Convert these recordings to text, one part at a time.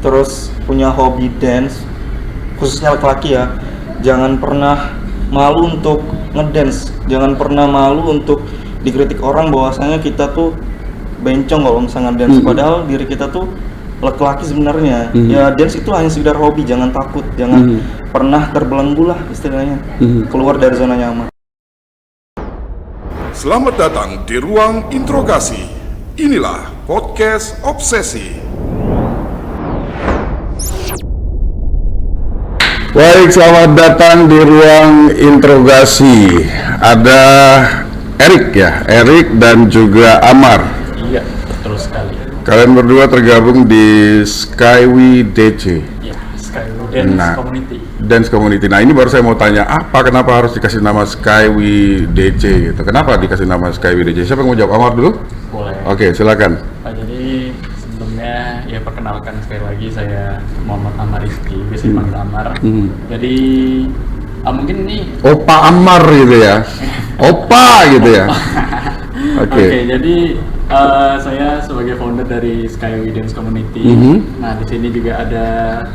terus punya hobi dance, khususnya laki-laki ya, jangan pernah malu untuk ngedance, jangan pernah malu untuk dikritik orang bahwasanya kita tuh bencong kalau misalnya dance, padahal diri kita tuh laki-laki sebenarnya. Ya dance itu hanya sekedar hobi, jangan takut, jangan pernah terbelenggu lah istilahnya, keluar dari zona nyaman. Selamat datang di ruang interogasi. Inilah podcast Obsesi. Baik, selamat datang di ruang interogasi. Ada Erik dan juga Amar. Iya, betul sekali. Kalian berdua tergabung di Skyway DC. Iya, Skyway Dance Community. Dance Community. Nah, ini baru saya mau tanya, kenapa harus dikasih nama Skyway DC gitu? Kenapa dikasih nama Skyway DC? Siapa yang mau jawab? Amar dulu? Boleh. Oke, silakan. Jadi sebelumnya ya perkenalkan sekali lagi, saya Muhammad Amar Rizky, biasa dipanggil Amar. Jadi mungkin ini Opa Amar gitu ya. Opa gitu ya. Oke, jadi saya sebagai founder dari Skyway Dance Community. Nah, di sini juga ada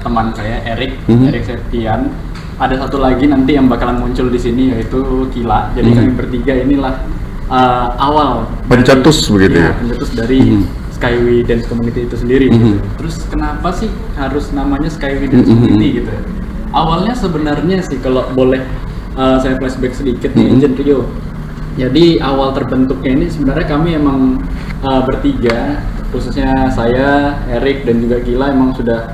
teman saya Erik Septian. Ada satu lagi nanti yang bakalan muncul di sini yaitu Kila. Jadi kami bertiga inilah awal pencetus begitu ya. Pencetus dari Skyway Dance Community itu sendiri. Gitu. Terus kenapa sih harus namanya Skyway Dance Community gitu? Awalnya sebenarnya sih kalau boleh saya flashback sedikit nih, Agent Rio. Jadi awal terbentuknya ini sebenarnya kami emang bertiga, khususnya saya, Erik dan juga Gila emang sudah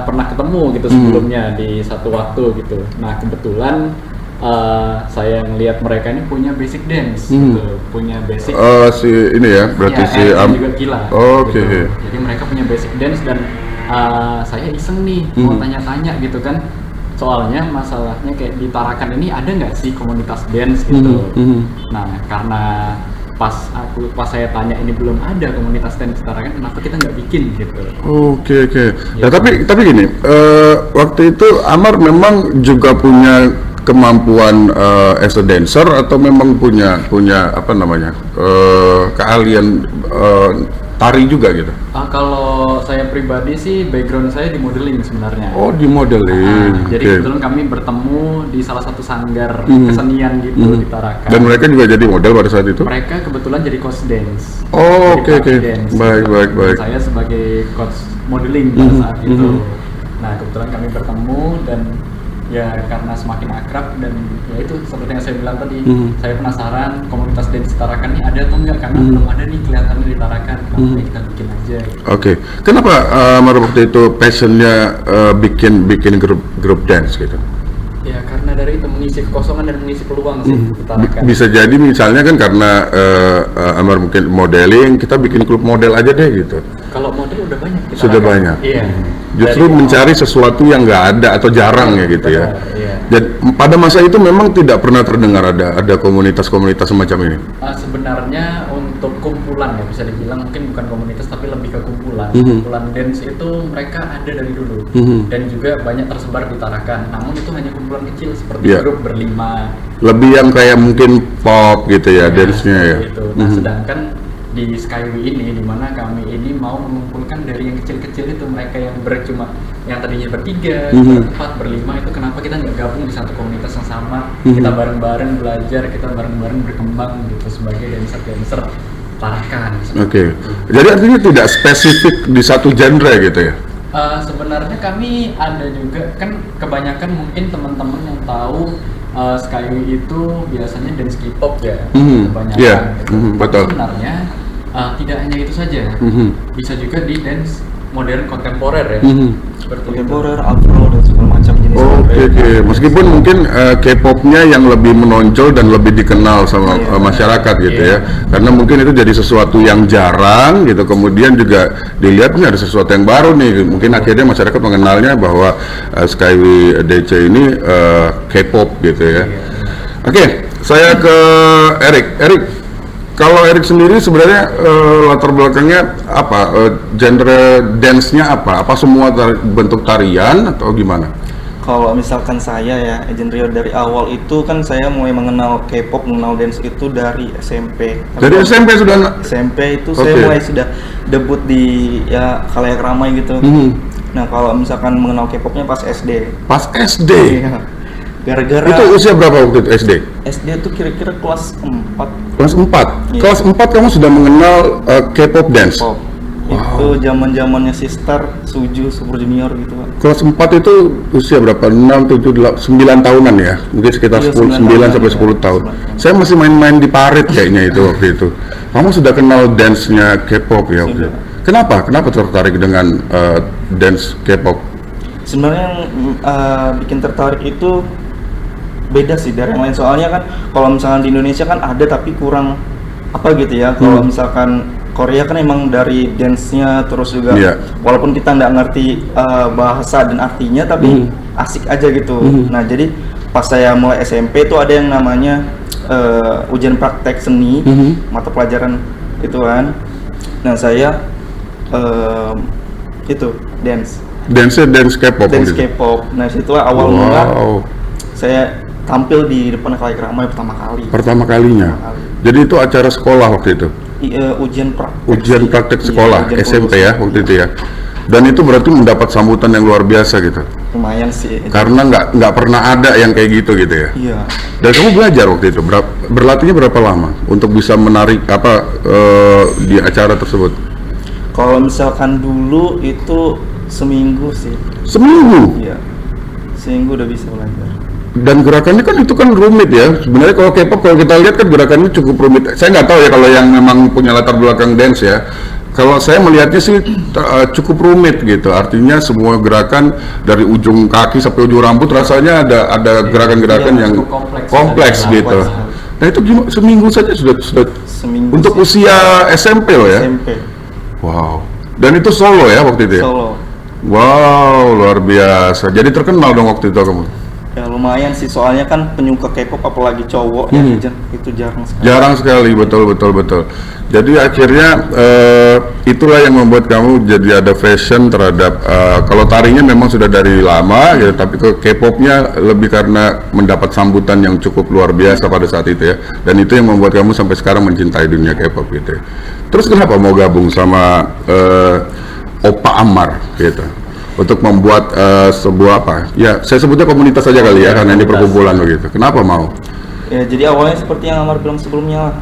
pernah ketemu gitu sebelumnya di satu waktu gitu. Nah kebetulan saya ngelihat mereka ini punya basic dance, gitu. Punya basic. Si ini ya, berarti ya, si juga Gila. Oke. Gitu. Jadi mereka punya basic dance dan saya iseng nih mau tanya-tanya gitu kan. Soalnya masalahnya kayak di Tarakan ini ada nggak sih komunitas dance gitu. Nah karena pas saya tanya ini belum ada komunitas dance di Tarakan, kenapa kita nggak bikin gitu. Oke. Ya, tapi gini, waktu itu Amar memang juga punya kemampuan as a dancer atau memang punya apa namanya keahlian tari juga gitu? Kalau saya pribadi sih background saya di modeling sebenarnya. Oh, di modeling. Jadi kebetulan kami bertemu di salah satu sanggar kesenian gitu di Tarakan. Dan mereka juga jadi model pada saat itu? Mereka kebetulan jadi coach dance. Oh, oke. Baik. Saya sebagai coach modeling pada saat itu. Nah kebetulan kami bertemu dan ya karena semakin akrab dan ya itu seperti yang saya bilang tadi, saya penasaran komunitas dance Tarakan ini ada atau enggak, karena belum ada nih kelihatannya di Tarakan. Kenapa kita bikin aja gitu. Oke. Kenapa waktu itu passionnya bikin grup dance gitu? Ya karena dari itu mengisi kekosongan dan mengisi peluang sih di Tarakan. Bisa jadi misalnya kan karena Amar mungkin modeling, kita bikin klub model aja deh gitu. Kalau model udah banyak di Sudah Tarakan. banyak. Iya. Justru mencari sesuatu yang nggak ada atau jarang ya gitu ya. Iya. Dan pada masa itu memang tidak pernah terdengar ada komunitas-komunitas semacam ini. Sebenarnya untuk kumpulan ya bisa dibilang mungkin bukan komunitas tapi lebih ke kumpulan. Kumpulan dance itu mereka ada dari dulu dan juga banyak tersebar di Tarakan. Namun itu hanya kumpulan kecil seperti grup berlima. Lebih yang kayak mungkin pop gitu ya, dance-nya ya. Gitu. Nah sedangkan di Skyway ini, di mana kami ini mau mengumpulkan dari yang kecil-kecil itu, mereka yang tadinya bertiga, berempat, berlima, itu kenapa kita nggak gabung di satu komunitas yang sama, kita bareng-bareng belajar, kita bareng-bareng berkembang gitu sebagai dancer Tarakan. Oke. Jadi artinya tidak spesifik di satu genre gitu ya? Sebenarnya kami ada juga, kan kebanyakan mungkin teman-teman yang tahu Skyway itu biasanya dance K-pop ya, kebanyakan. Gitu. Betul. Sebenarnya tidak hanya itu saja, bisa juga di dance modern kontemporer ya, seperti Kontemporer, afro dan segala macam jenis. Oke. Meskipun mungkin K-popnya yang lebih menonjol dan lebih dikenal sama masyarakat gitu ya, karena mungkin itu jadi sesuatu yang jarang gitu. Kemudian juga dilihatnya ada sesuatu yang baru nih, mungkin akhirnya masyarakat mengenalnya bahwa Skyway DC ini K-pop gitu ya. Oke, saya ke Erik. Kalau Erik sendiri sebenarnya latar belakangnya apa? Genre dance-nya apa? Apa semua bentuk tarian atau gimana? Kalau misalkan saya ya, Agent Rio, dari awal itu kan saya mulai mengenal K-pop, mengenal dance itu dari SMP. Dari SMP sudah. SMP itu Oke. saya mulai sudah debut di ya khalayak ramai gitu. Nah kalau misalkan mengenal K-popnya pas SD. Pas SD. Iya. Gara-gara Itu usia berapa waktu itu SD? SD itu kira-kira kelas 4 Kelas 4. Iya. Kelas 4 kamu sudah mengenal K-pop dance. K-pop. Itu zaman-zamannya Sister, Suju, Super Junior gitu Pak. Kelas 4 itu usia berapa? 6, 7, 8, 9 tahunan ya? Mungkin sekitar Iya, 9 9 sampai 10 tahun. tahun. 9 tahun. Saya masih main-main di parit kayaknya itu waktu itu. Kamu sudah kenal dance-nya K-pop ya waktu Sudah. itu? Kenapa? Kenapa tertarik dengan dance K-pop? Sebenarnya yang bikin tertarik itu beda sih dari yang lain, soalnya kan kalau misalkan di Indonesia kan ada tapi kurang apa gitu ya. Kalau misalkan Korea kan emang dari dance-nya terus juga Iya. walaupun kita nggak ngerti bahasa dan artinya tapi asik aja gitu. Nah jadi pas saya mulai SMP tuh ada yang namanya ujian praktek seni, mata pelajaran itu kan. Nah saya itu dance Dance K-pop. dance gitu. K-pop. Nah situlah awal mula Wow. saya tampil di depan khalayak ramai pertama kali. Pertama kalinya. Pertama kali. Jadi itu acara sekolah waktu itu. Ujian praktek. Ujian sih. praktek Iya, sekolah ujian SMP lulus. ya waktu itu ya. Dan itu berarti mendapat sambutan yang luar biasa gitu. Lumayan sih. Karena nggak pernah ada yang kayak gitu ya. Iya. Dan kamu belajar waktu itu berlatihnya berapa lama untuk bisa menarik di acara tersebut? Kalau misalkan dulu itu seminggu sih. Seminggu. Iya. Seminggu udah bisa belajar. Dan gerakannya kan itu kan rumit ya. Sebenarnya kalau K-pop kalau kita lihat kan gerakannya cukup rumit. Saya nggak tahu ya kalau yang memang punya latar belakang dance ya. Kalau saya melihatnya sih cukup rumit gitu. Artinya semua gerakan dari ujung kaki sampai ujung rambut rasanya ada gerakan-gerakan Iya, yang cukup kompleks kompleks gitu. kompleks. Nah itu seminggu saja sudah Seminggu untuk sih. usia SMP loh ya. SMP. Wow. Dan itu solo ya waktu itu ya. Solo. Wow, luar biasa. Jadi terkenal dong waktu itu kamu. Ya lumayan sih, soalnya kan penyuka K-pop apalagi cowok ya, itu jarang sekali. Jarang sekali, betul. Jadi akhirnya itulah yang membuat kamu jadi ada fashion terhadap kalau tarinya memang sudah dari lama ya, tapi ke K-popnya lebih karena mendapat sambutan yang cukup luar biasa pada saat itu ya. Dan itu yang membuat kamu sampai sekarang mencintai dunia K-pop gitu ya. Terus kenapa mau gabung sama Oppa Amar gitu? Untuk membuat sebuah apa? Ya, saya sebutnya komunitas saja kali ya, karena ini perkumpulan begitu. Kenapa mau? Ya jadi awalnya seperti yang Amar bilang sebelumnya,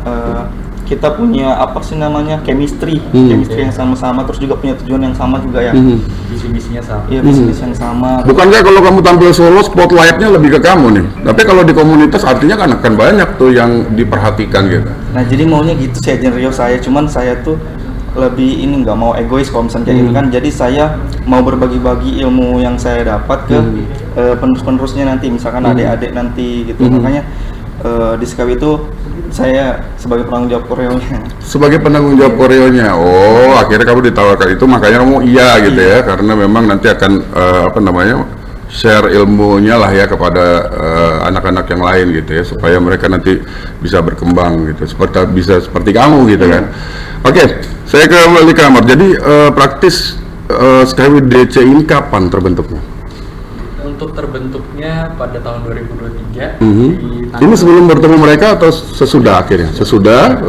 kita punya apa sih namanya chemistry yang sama-sama, terus juga punya tujuan yang sama juga ya. Visi-misinya sama. Iya, bisnis yang sama. Bukankah kalau kamu tampil solo, spotlightnya lebih ke kamu nih? Tapi kalau di komunitas artinya kan akan banyak tuh yang diperhatikan gitu. Nah jadi maunya gitu sih Agent Rio saya, cuman saya tuh lebih ini nggak mau egois kalau misalnya kayak gitu kan. Jadi saya mau berbagi-bagi ilmu yang saya dapat ke penerus-penerusnya nanti, misalkan adik-adik nanti gitu. Makanya di SKW itu saya sebagai penanggung jawab koreonya. Sebagai penanggung jawab koreonya, oh akhirnya kamu ditawarkan itu, makanya kamu iya gitu ya, karena memang nanti akan share ilmunya lah ya kepada anak-anak yang lain gitu ya, supaya mereka nanti bisa berkembang gitu, bisa seperti kamu gitu kan. Oke, saya kembali ke Amar. Jadi praktis Skyway DC ini kapan terbentuknya? Untuk terbentuknya pada tahun 2023 Ini sebelum bertemu mereka atau sesudah akhirnya? Sesudah.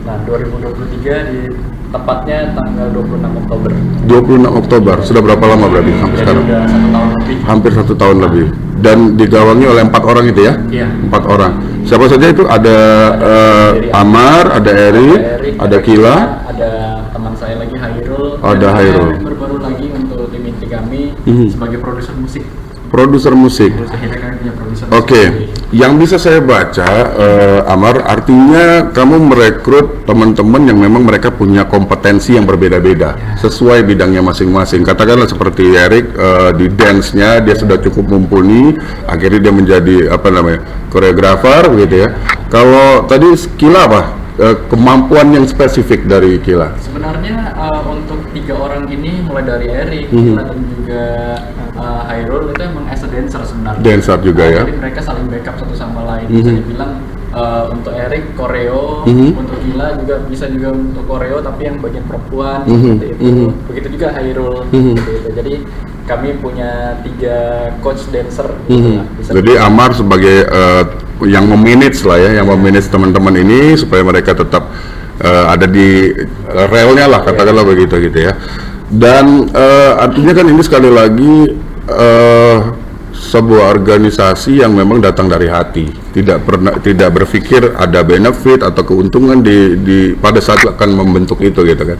Nah, 2023 di tepatnya tanggal 26 Oktober. 26 Oktober. Sudah berapa lama berarti sampai Jadi sekarang? udah 1 tahun lebih. Hampir 1 tahun lebih. Dan digawangi oleh 4 orang itu ya? Iya. 4 orang. Siapa saja itu? Ada Amar, ada Erik, ada Kila, ada teman saya lagi Hairul. Ada dan Hairul. member baru lagi untuk tim inti kami sebagai produser musik. produser musik. Terus akhirnya kami punya produser musik Oke, sendiri. yang bisa saya baca, Amar, artinya kamu merekrut teman-teman yang memang mereka punya kompetensi yang berbeda-beda sesuai bidangnya masing-masing. Katakanlah seperti Erik di dance-nya dia sudah cukup mumpuni, akhirnya dia menjadi koreografer gitu ya. Kalau tadi Kila apa? Kemampuan yang spesifik dari Kila? Sebenarnya untuk 3 orang ini mulai dari Erik, Kila dan juga Hairul itu emang as a dancer sebenarnya. Dancer juga ya. Jadi mereka saling backup satu sama lain. Bisa dibilang untuk Erik koreo, untuk Kila juga bisa juga untuk koreo tapi yang bagian perempuan seperti itu. Begitu juga Hairul seperti itu. Jadi kami punya 3 coach dancer gitu lah. Bisa Jadi Amar sebagai yang memanage lah ya, yang memanage teman-teman ini supaya mereka tetap ada di relnya lah, katakanlah begitu gitu ya. Dan artinya kan ini sekali lagi sebuah organisasi yang memang datang dari hati, tidak berpikir ada benefit atau keuntungan pada saat akan membentuk itu gitu kan.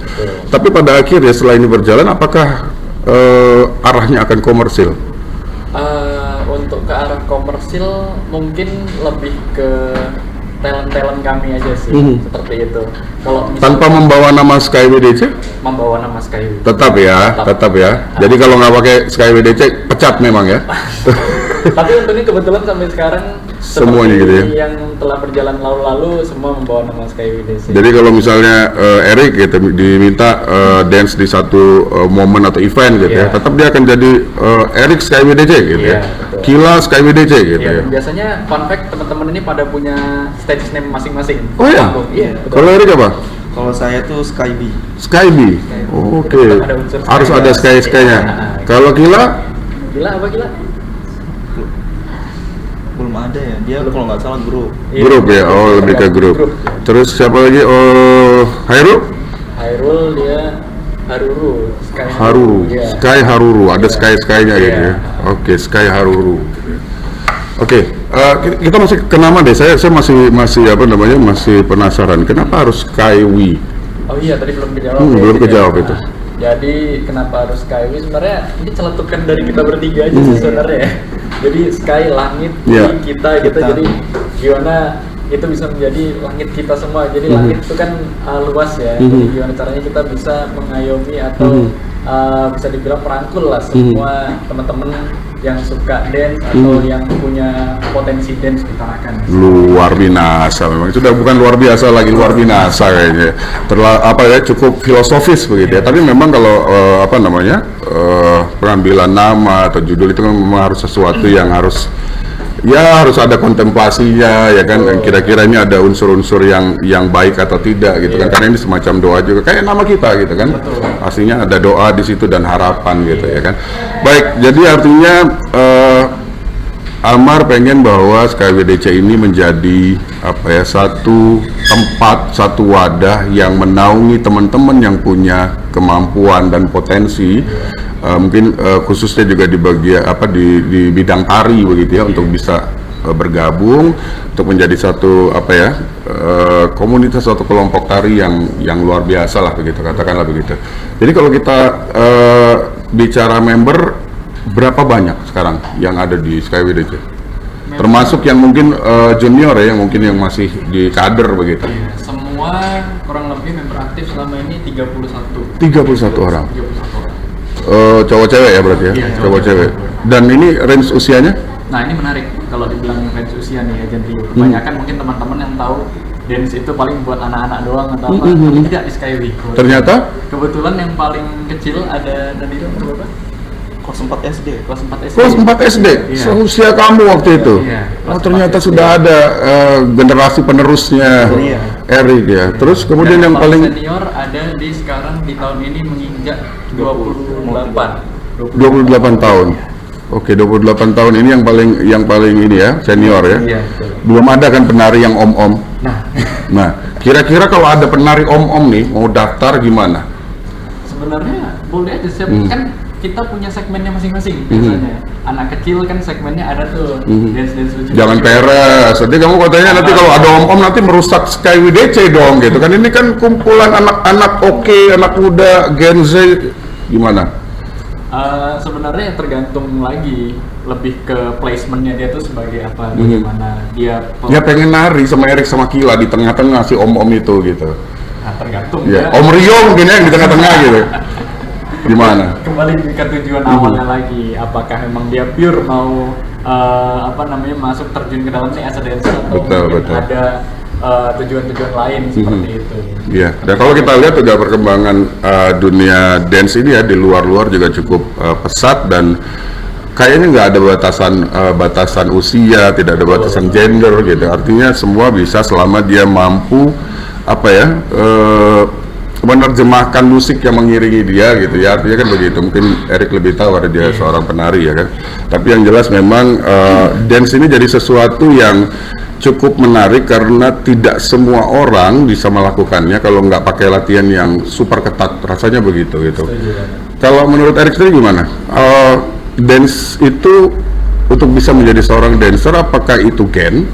Tapi pada akhirnya setelah ini berjalan, apakah arahnya akan komersil? Untuk ke arah komersil mungkin lebih ke talent kami aja sih, seperti itu. Kalau Tanpa membawa nama SkyWDC? membawa nama Skyway. Tetap ya. Jadi kalau nggak pakai SkyWDC, pecat memang ya. Tapi untungnya kebetulan sampai sekarang Semuanya seperti gitu ya? yang telah berjalan lalu-lalu semua membawa nama Skyway DC. Jadi kalau misalnya Eric gitu diminta dance di satu momen atau event gitu ya, Iya. tetap dia akan jadi Eric SkyWDC gitu Iya, ya. betul. Kila SkyWDC gitu Iya, ya. dan biasanya fun fact teman-teman ini pada punya stage name masing-masing. Oh iya? Iya, betul. Kalau Eric apa? Kalau saya tuh Skyby. Skyby. Oh, Oke. Tetap ada unsur Harus Sky. ada Sky-nya. Iya. Kalau Kila? Gila apa gila? Belum ada ya. Dia kalau nggak salah grup. Iya, Grup ya. Oh, lebih ke grup. Terus siapa lagi? Oh, Hairul? Hairul dia Haruru. Sky Haruru, Iya. Sky Haruru, ada Sky-nya gitu Iya. ya. Oke, Sky Haruru. Oke, kita masih ke nama deh. Saya masih apa namanya, masih penasaran. Kenapa harus Skyway? Oh iya, tadi belum kejawab. Belum ya. kejawab itu. Jadi kenapa harus Skyway? Sebenarnya ini celetukan dari kita bertiga aja sih sebenarnya ya. Jadi sky langit, Iya. kita gitu. Jadi gimana itu bisa menjadi langit kita semua. Jadi langit itu kan luas ya. Jadi gimana caranya kita bisa mengayomi atau bisa dibilang merangkul lah semua teman-teman yang suka dance atau yang punya potensi dance ditarakan. Luar binasa memang. Sudah bukan luar biasa lagi, luar binasa kayaknya. Cukup filosofis begitu ya. Tapi memang kalau apa namanya, pengambilan nama atau judul itu kan memang harus sesuatu yang harus ada kontemplasinya ya kan. Dan kira-kira ini ada unsur-unsur yang baik atau tidak gitu kan. Karena ini semacam doa juga kayak nama kita gitu kan. Aslinya ada doa di situ dan harapan gitu ya kan. Baik, jadi artinya Amar pengen bahwa SkyWDC ini menjadi satu tempat, satu wadah yang menaungi teman-teman yang punya kemampuan dan potensi, mungkin khususnya juga di bidang tari begitu ya, untuk bisa bergabung untuk menjadi satu komunitas, suatu kelompok tari yang luar biasa lah begitu, katakanlah begitu. Jadi kalau kita bicara member, berapa banyak sekarang yang ada di SkyWDC? Termasuk yang mungkin junior ya, yang mungkin yang masih di kader begitu. Iya, semua kurang lebih member aktif selama ini 31. 31 orang. 31 orang. Cowok cewek ya berarti ya? Iya, Cowok cewek. Dan ini range usianya? Nah ini menarik kalau dibilang range usia nih Agent Rio. Kebanyakan mungkin teman-teman yang tahu dance itu paling buat anak-anak doang atau apa, tapi tidak di Skyway. Ternyata? Kebetulan yang paling kecil ada Danilo berapa? Kelas 4 SD. Kelas 4 SD. Kelas 4 SD, Iya. seusia kamu waktu itu. Iya, Oh kelas ternyata 4 SD. sudah ada generasi penerusnya Iya. Eric ya. Terus kemudian Dan yang paling senior ada sekarang di tahun ini menginjak 28. 28 tahun. Oke, 28 tahun ini yang paling ini ya, senior ya. Iya, betul. Belum ada kan penari yang om-om. Nah, Nah, kira-kira kalau ada penari om-om nih mau daftar gimana? sebenarnya boleh aja siap kan kita punya segmennya masing-masing biasanya. Anak kecil kan segmennya ada tuh dance lucu. Jangan peres. Nanti kamu katanya nanti kalau ada om-om nanti merusak SkyWDC dong gitu kan. Ini kan kumpulan anak-anak anak muda Gen Z, gimana? Sebenarnya tergantung lagi lebih ke placementnya dia tuh sebagai apa, bagaimana dia. Dia pengen nari sama Eric sama Kila di tengah-tengah si om-om itu gitu. Nah, tergantung Ya, ya. Om Rio mungkin ya yang di tengah-tengah gitu. Gimana? Kembali ke tujuan awalnya lagi, apakah memang dia pure mau masuk terjun ke dalam nih as a dancer atau Betul, mungkin betul. ada tujuan-tujuan lain seperti itu. Iya. Dan kalau kita lihat juga perkembangan dunia dance ini ya di luar-luar juga cukup pesat dan kayaknya nggak ada batasan usia, tidak ada batasan gender gitu. Artinya semua bisa selama dia mampu menerjemahkan musik yang mengiringi dia gitu ya, artinya kan begitu. Mungkin Erik lebih tahu, ada dia seorang penari ya kan. Tapi yang jelas memang dance ini jadi sesuatu yang cukup menarik karena tidak semua orang bisa melakukannya kalau nggak pakai latihan yang super ketat, rasanya begitu gitu. Kalau menurut Erik sendiri gimana? Dance itu untuk bisa menjadi seorang dancer, apakah itu gen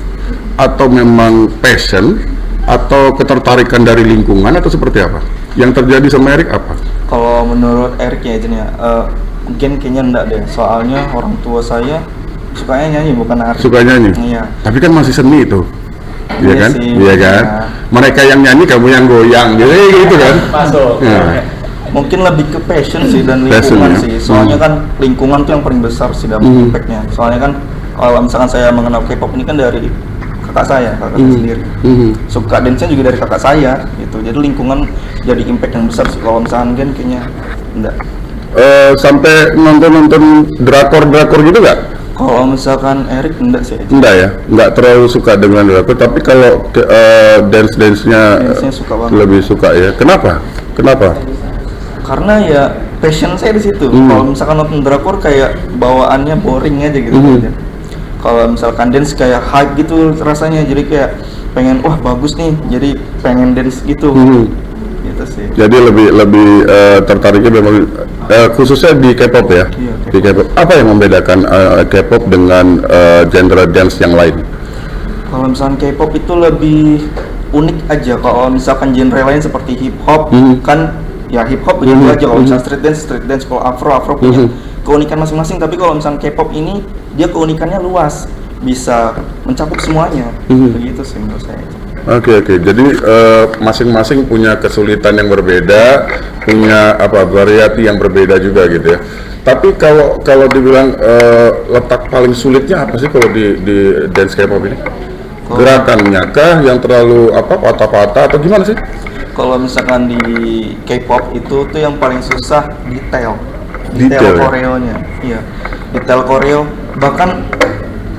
atau memang passion atau ketertarikan dari lingkungan atau seperti apa? Yang terjadi sama Erik apa? Kalau menurut Erik ya Jen ya, gen kayaknya enggak deh. Soalnya orang tua saya sukanya nyanyi bukan nari. Suka nyanyi? Iya. Tapi kan masih seni itu. Iya Iya kan? sih, Iya kan? iya. Mereka yang nyanyi, kamu yang goyang. Jadi gitu kan? Masuk. Nah, Mungkin lebih ke passion sih dan Passion, lingkungan ya? sih. Soalnya kan lingkungan tuh yang paling besar sih dalam impactnya. Soalnya kan kalau misalkan saya mengenal K-pop ini kan dari kakak saya sendiri. Suka dance-nya juga dari kakak saya gitu. Jadi lingkungan jadi impact yang besar sih. Kalau misalkan gen kayaknya enggak. sampai nonton drakor gitu nggak? Kalau misalkan Erik enggak sih. Enggak ya, enggak terlalu suka dengan drakor. Tapi kalau dance-nya Dance-nya suka banget. lebih suka ya. Kenapa? Karena ya passion saya di situ. Kalau misalkan nonton drakor kayak bawaannya boring aja gitu. Kalau misalkan dance kayak hype gitu rasanya, jadi kayak pengen wah bagus nih, jadi pengen dance gitu. Gitu sih. Jadi lebih tertariknya memang khususnya di K-pop ya. Iya, Di K-pop. Apa yang membedakan K-pop dengan genre dance yang lain? Kalau misalkan K-pop itu lebih unik aja. Kalau misalkan genre lain seperti hip hop kan ya hip hop begitu aja. Kalau misalkan street dance, kalau afro punya keunikan masing-masing. Tapi kalau misalkan K-pop ini dia keunikannya luas, bisa mencakup semuanya. Begitu sih menurut saya. Oke. Jadi masing-masing punya kesulitan yang berbeda, punya variasi yang berbeda juga gitu ya. Tapi kalau dibilang letak paling sulitnya apa sih kalau di dance K-pop ini? Gerakannya kah yang terlalu patah-patah atau gimana sih? Kalau misalkan di K-pop itu tuh yang paling susah detail Detail ya? koreonya. Iya, detail koreo. Bahkan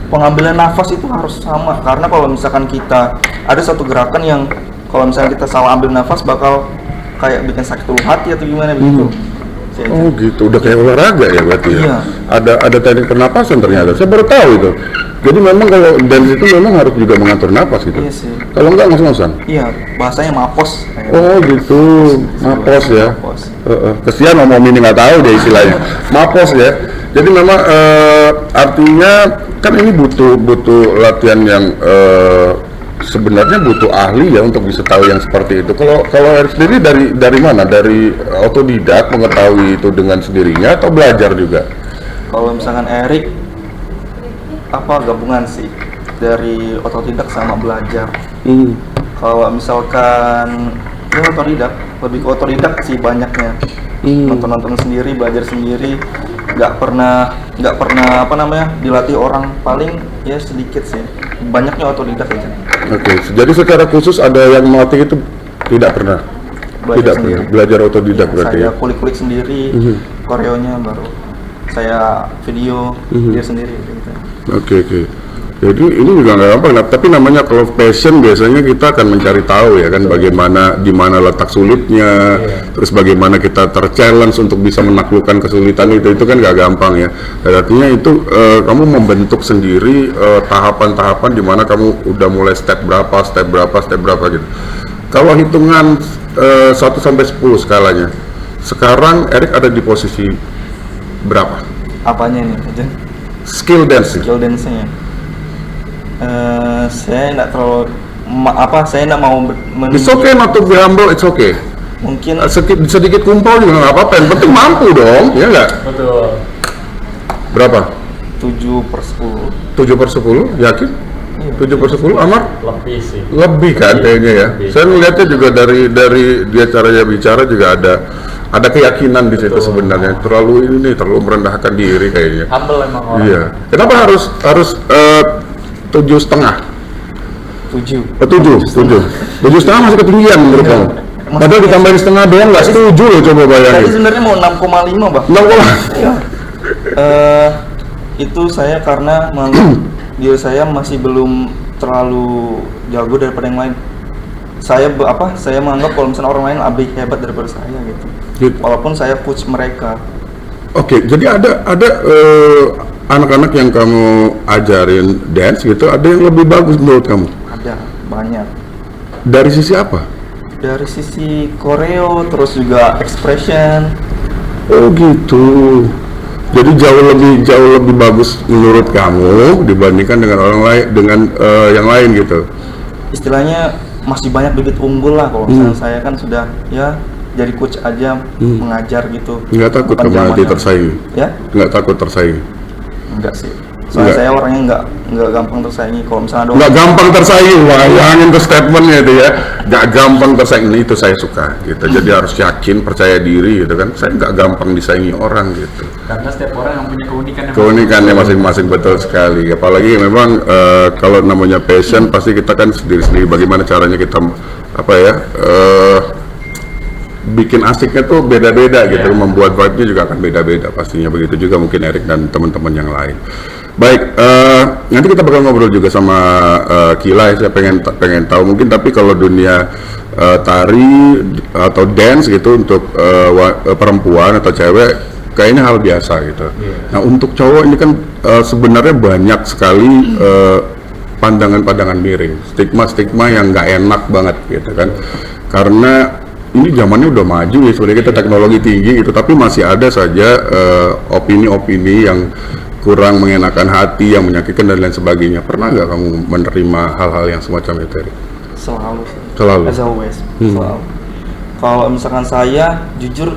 pengambilan nafas itu harus sama, karena kalau misalkan kita ada satu gerakan yang kalau misalnya kita salah ambil nafas bakal kayak bikin sakit ulu hati atau gimana begitu. Oh gitu, udah kayak olahraga ya berarti ya? Iya. Ada teknik pernapasan ternyata, saya baru tahu itu. Jadi memang kalau dance itu memang harus juga mengatur napas gitu? Iya sih. Kalau enggak ngos-ngosan? Iya, bahasanya mapos. Oh gitu, mapos ya? Mapos. Kesian Om ini nggak tahu deh istilahnya, mapos ya. Jadi memang artinya kan ini butuh latihan yang sebenarnya butuh ahli ya untuk bisa tahu yang seperti itu. Kalau Erik sendiri dari mana? Dari otodidak mengetahui itu dengan sendirinya atau belajar juga? Kalau misalkan Erik gabungan sih dari otodidak sama belajar. Kalau misalkan ya otodidak, lebih ke otodidak sih banyaknya. Nonton sendiri, belajar sendiri, nggak pernah dilatih orang, paling ya sedikit sih, banyaknya otodidak aja. Oke, jadi secara khusus ada yang melatih itu tidak pernah? Belajar Tidak sendiri. pernah, belajar otodidak berarti Saya ya? kulik sendiri, koreonya baru saya video dia sendiri gitu. Oke. Jadi ini juga nggak gampang, tapi namanya kalau passion biasanya kita akan mencari tahu ya kan bagaimana di mana letak sulitnya, terus bagaimana kita terchallenge untuk bisa menaklukkan kesulitan itu kan nggak gampang ya. Dan artinya itu kamu membentuk sendiri tahapan-tahapan di mana kamu udah mulai step berapa gitu. Kalau hitungan 1 sampai 10 skalanya, sekarang Erik ada di posisi berapa? Apanya nih aja? Skill dancing. Skill dance-nya. Saya nggak terlalu saya nggak mau It's okay not to be humble, it's okay. mungkin Sedikit kumpul juga nggak apa-apa, yang penting mampu dong, ya nggak? Betul. Berapa? 7/10. 7/10, yakin? 7/10, Amar? Lebih sih. Lebih kan kayaknya ya. Lebih. Saya melihatnya juga dari dia caranya bicara juga ada keyakinan di situ sebenarnya. Terlalu merendahkan diri kayaknya. Humble emang orang. Iya. Kenapa harus 7,5? 7. 7,5 masih ketinggian menurut kamu? Padahal ditambahin setengah doang nggak setuju loh, coba Tadi bayangin. sebenarnya mau 6,5 Bang. 6,5. Itu saya karena menganggap diri saya masih belum terlalu jago daripada yang lain. saya menganggap kalau misalnya orang lain lebih hebat daripada saya gitu. Gitu. Walaupun saya coach mereka. Oke, jadi ada anak-anak yang kamu ajarin dance gitu, ada yang lebih bagus menurut kamu? Ada banyak. Dari sisi apa? Dari sisi koreo, terus juga expression. Oh gitu. Jadi jauh lebih bagus menurut kamu dibandingkan dengan orang lain, dengan yang lain gitu. Istilahnya masih banyak bibit unggul lah kalau misalnya saya kan sudah ya jadi coach aja mengajar gitu. Nggak takut Bukan kamu nanti zamannya. tersaingi? Ya? Nggak takut tersaingi? Enggak sih. Soalnya Enggak. saya orangnya enggak gampang tersaingi. Kalau misalnya ada Nggak gampang tersaingi, bayangin tuh statementnya itu ya. Nggak gampang tersaingi, itu saya suka gitu. Jadi harus yakin, percaya diri gitu kan. Saya nggak gampang disaingi orang gitu. Karena setiap orang yang punya keunikannya. Keunikannya masing-masing, betul sekali. Apalagi memang kalau namanya passion pasti kita kan sendiri-sendiri bagaimana caranya kita bikin asiknya tuh beda-beda gitu, membuat vibe-nya juga akan beda-beda pastinya. Begitu juga mungkin Erik dan teman-teman yang lain. Baik, nanti kita bakal ngobrol juga sama Kila ya. Saya pengen tahu mungkin, tapi kalau dunia tari atau dance gitu untuk perempuan atau cewek kayaknya hal biasa gitu. Nah untuk cowok ini kan sebenarnya banyak sekali pandangan-pandangan miring, stigma-stigma yang nggak enak banget gitu kan. Karena ini zamannya udah maju ya, sebenarnya kita teknologi tinggi gitu, tapi masih ada saja opini-opini yang kurang mengenakan hati, yang menyakitkan dan lain sebagainya. Pernah nggak kamu menerima hal-hal yang semacam itu, Erik? selalu sih. Selalu? As always. Selalu. Kalau misalkan saya jujur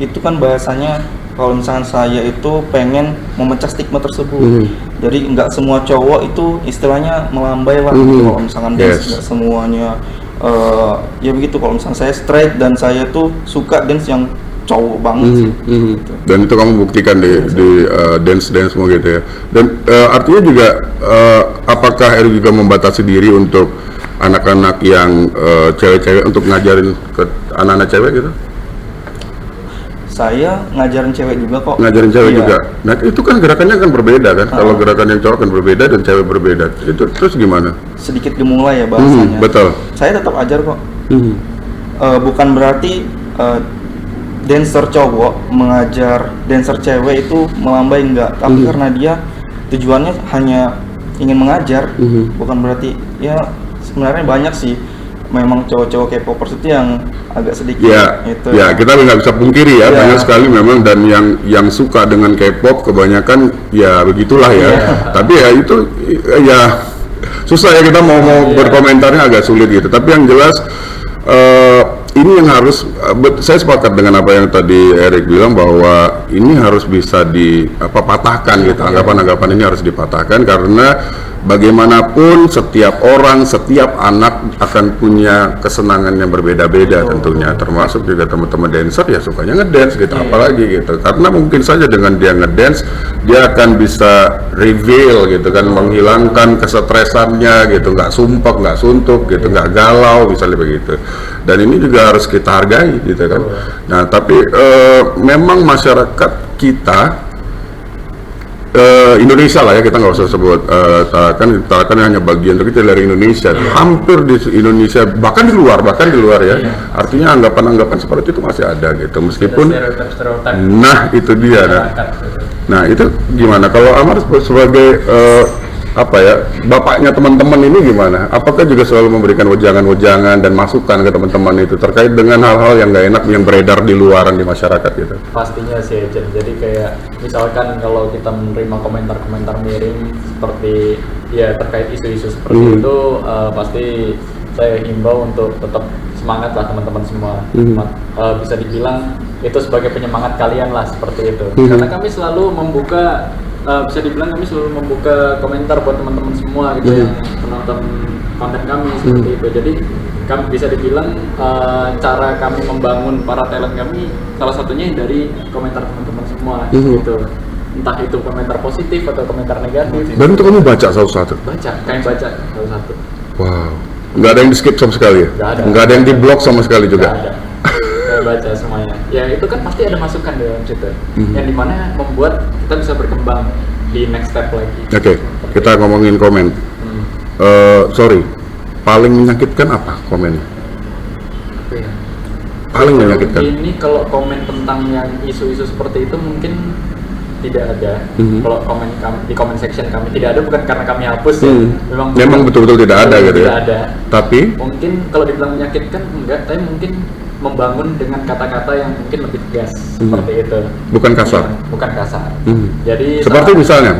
itu kan bahasanya kalau misalkan saya itu pengen memecah stigma tersebut. Jadi nggak semua cowok itu istilahnya melambai lah. Kalau misalkan dance nggak semuanya ya begitu. Kalau misalkan saya straight dan saya tuh suka dance yang cowok banget sih. Gitu. Dan itu kamu buktikan di dance mau gitu ya. Dan artinya juga apakah Erik juga membatasi diri untuk anak-anak yang cewek-cewek untuk ngajarin ke anak-anak cewek gitu? Saya ngajarin cewek juga kok. Ngajarin cewek Iya. juga. Nah itu kan gerakannya kan berbeda kan. Kalau gerakan yang cowok kan berbeda dan cewek berbeda. Itu terus gimana? Sedikit dimulai ya bahasanya. Betul. Saya tetap ajar kok. Bukan berarti dancer cowok mengajar dancer cewek itu melambai, enggak. Tapi karena dia tujuannya hanya ingin mengajar, bukan berarti ya sebenarnya banyak sih. Memang cowok-cowok K-popers itu yang agak sedikit itu. Ya kita nggak bisa pungkiri ya, banyak sekali memang, dan yang suka dengan K-pop kebanyakan ya begitulah ya. Tapi ya itu ya susah ya, kita mau berkomentarnya agak sulit gitu. Tapi yang jelas ini yang harus saya sepakat dengan apa yang tadi Erik bilang, bahwa ini harus bisa dipatahkan gitu. Anggapan-anggapan ini harus dipatahkan, karena bagaimanapun setiap orang, setiap anak akan punya kesenangan yang berbeda-beda tentunya, termasuk juga teman-teman dancer ya sukanya ngedance gitu, apalagi gitu. Karena mungkin saja dengan dia ngedance, dia akan bisa reveal gitu kan, menghilangkan kesetresannya gitu, nggak sumpek, nggak suntuk gitu, nggak galau misalnya begitu. Dan ini juga harus kita hargai gitu kan. Nah tapi memang masyarakat kita Indonesia lah ya, kita nggak usah sebut Tarakan hanya bagian terkecil dari Indonesia, hampir di Indonesia, bahkan di luar ya. Artinya anggapan-anggapan seperti itu masih ada gitu, meskipun Stereotip. nah itu dia. Nah itu gimana kalau Amar sebagai bapaknya teman-teman ini gimana? Apakah juga selalu memberikan wejangan-wejangan dan masukan ke teman-teman itu terkait dengan hal-hal yang nggak enak yang beredar di luaran di masyarakat gitu? Pastinya sih, jadi kayak misalkan kalau kita menerima komentar-komentar miring seperti ya terkait isu-isu seperti itu, pasti saya himbau untuk tetap semangat lah teman-teman semua. Bisa dibilang itu sebagai penyemangat kalian lah seperti itu. Karena kami selalu membuka bisa dibilang kami selalu membuka komentar buat teman-teman semua gitu yang menonton konten kami seperti itu. Jadi kami bisa dibilang cara kami membangun para talent kami salah satunya dari komentar teman-teman semua gitu. Entah itu komentar positif atau komentar negatif. Dan itu kamu baca satu-satu? Baca, kami baca satu-satu. Wow, nggak ada yang di skip sama sekali ya? Nggak ada. Nggak ada yang di blok sama sekali juga? Nggak ada. Saya baca semuanya. Ya itu kan pasti ada masukan di dalam situ, yang dimana membuat kita bisa berkembang di next step lagi. Oke, kita ngomongin komen. Sorry, paling menyakitkan apa komennya? paling menyakitkan? Ini kalau komen tentang yang isu-isu seperti itu mungkin tidak ada. Kalau komen kami, di comment section kami tidak ada, bukan karena kami hapus ya. Memang betul-betul tidak ada gitu ya. Tidak ada. Tapi Mungkin kalau dibilang menyakitkan enggak, tapi mungkin membangun dengan kata-kata yang mungkin lebih tegas seperti itu. bukan kasar. Ya, bukan kasar. Mhm. Jadi Seperti misalnya.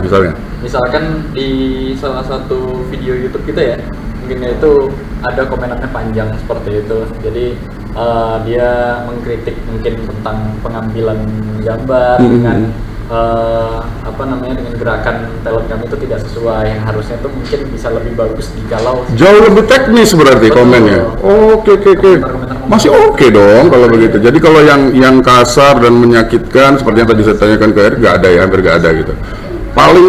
misalkan di salah satu video YouTube kita ya, mungkin itu ada komentarnya panjang seperti itu. Jadi dia mengkritik mungkin tentang pengambilan gambar dengan dengan gerakan talent kami itu tidak sesuai, yang harusnya itu mungkin bisa lebih bagus jikalau Jauh lebih teknis berarti Betul. komennya. Oke. Komentar-komentar Masih oke dong kalau begitu. Jadi kalau yang kasar dan menyakitkan seperti yang tadi saya tanyakan ke Erik, nggak ada ya, hampir nggak ada gitu. Paling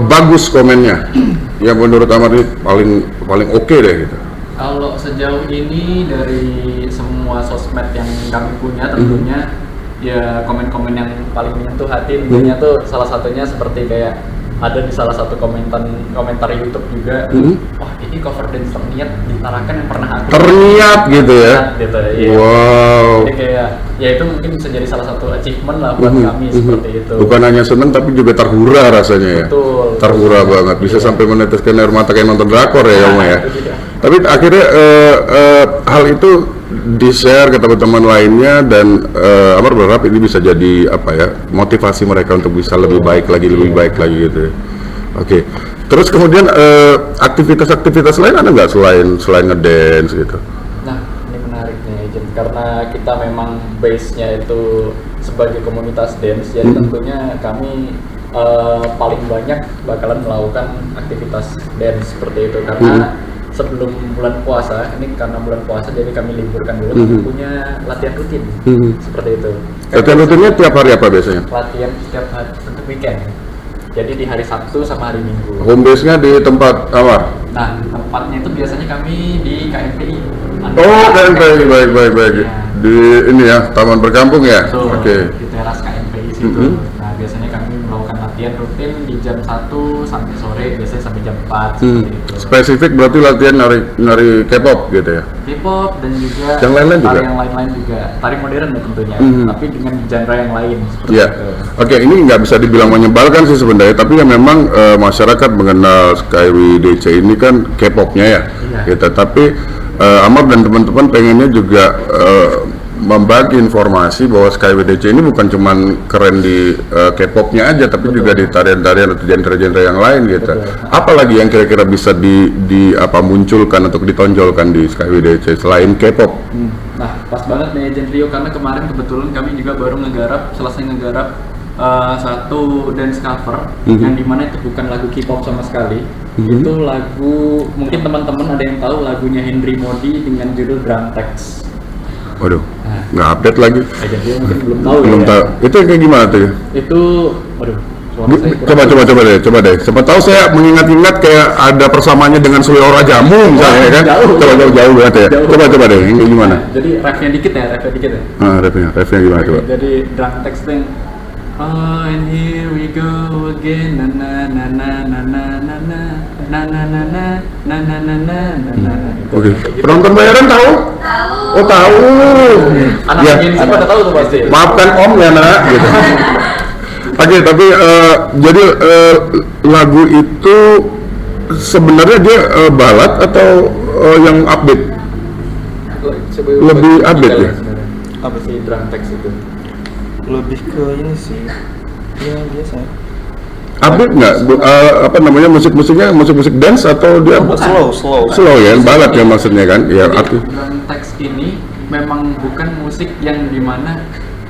bagus komennya, yang menurut Amar ini paling oke deh gitu. Kalau sejauh ini dari semua sosmed yang kami punya tentunya ya komen-komen yang paling menyentuh hati tentunya tuh salah satunya seperti kayak ada di salah satu komentar YouTube juga. Wah, ini cover dance terniat ditarakan yang pernah aku Terniat gitu ya. gitu, iya. Wow. Jadi kayak ya itu mungkin bisa jadi salah satu achievement lah buat kami seperti itu. Bukan hanya seneng tapi juga terhura rasanya ya. Betul. Terhura banget. Bisa sampai meneteskan air mata kayak nonton drakor ya, Om ya. Itu dia. Tapi akhirnya hal itu di-share ke teman-teman lainnya dan Amar berharap ini bisa jadi motivasi mereka untuk bisa lebih baik lagi gitu ya. Oke. Terus kemudian aktivitas-aktivitas lain ada nggak selain ngedance gitu? Nah, ini menarik nih, Agent, karena kita memang base-nya itu sebagai komunitas dance, jadi tentunya kami paling banyak bakalan melakukan aktivitas dance seperti itu karena sebelum bulan puasa, ini karena bulan puasa jadi kami liburkan dulu, kami punya latihan rutin seperti itu. Latihan rutinnya tiap hari apa biasanya? Latihan setiap hari untuk weekend. Jadi di hari Sabtu sama hari Minggu. Home base-nya di tempat Amar? Nah, tempatnya itu biasanya kami di KMPI. Oh, KMPI, baik. Ya. Di ini ya, Taman Berkampung ya? So, Oke. di teras KMPI situ. Nah, biasanya kami melakukan latihan rutin di jam 1 sampai sore, biasanya sampai jam 4 seperti itu. Spesifik berarti latihan nari K-pop gitu ya? K-pop dan juga Yang lain-lain tari juga? yang lain-lain juga. Tari modern ya tentunya, tapi dengan genre yang lain seperti Iya. itu. Oke, ini nggak bisa dibilang menyebalkan sih sebenarnya, tapi ya memang masyarakat mengenal Skyway DC ini kan K-popnya ya, Iya. gitu. Tapi Amar dan teman-teman pengennya juga membagi informasi bahwa Skyway DC ini bukan cuman keren di K-popnya aja, tapi juga di tarian-tarian atau genre-genre yang lain gitu. Apalagi yang kira-kira bisa munculkan untuk ditonjolkan di Skyway DC selain K-pop? Nah, pas banget nih Agent Rio, karena kemarin kebetulan kami juga baru selesai ngegarap satu dance cover yang dimana itu bukan lagu K-pop sama sekali. Itu lagu, mungkin teman-teman ada yang tahu lagunya Henry Modi dengan judul Drum Text. Waduh, nggak update lagi. Agent Rio mungkin belum tahu Belum ya. tahu. Itu yang kayak gimana tuh? Itu, waduh, suara saya kurang- Coba deh. Siapa tahu saya mengingat-ingat kayak ada persamaannya dengan Suliora Jamu misalnya ya kan? Jauh. Jauh banget ya. Jauh. Coba deh, ini gimana? Jadi refnya dikit ya. Refnya gimana coba? Jadi drum text yang oh, and here we go again, na na na na na na na na na na na na na na na na na. Oke. Penonton bayaran tahu? Oh tahu. Anak Ya. Gen Z pada tahu tuh pasti. Maafkan Om ya nak. Gitu. Oke, tapi jadi lagu itu sebenarnya dia balad atau yang upbeat? Lebih update ya? Apa sih drum text itu? Lebih ke ini sih ya biasa. Update nggak? Musik-musiknya musik dance atau dia slow ya? Balad ya maksudnya kan? Ya Jadi drum text ini memang bukan musik yang dimana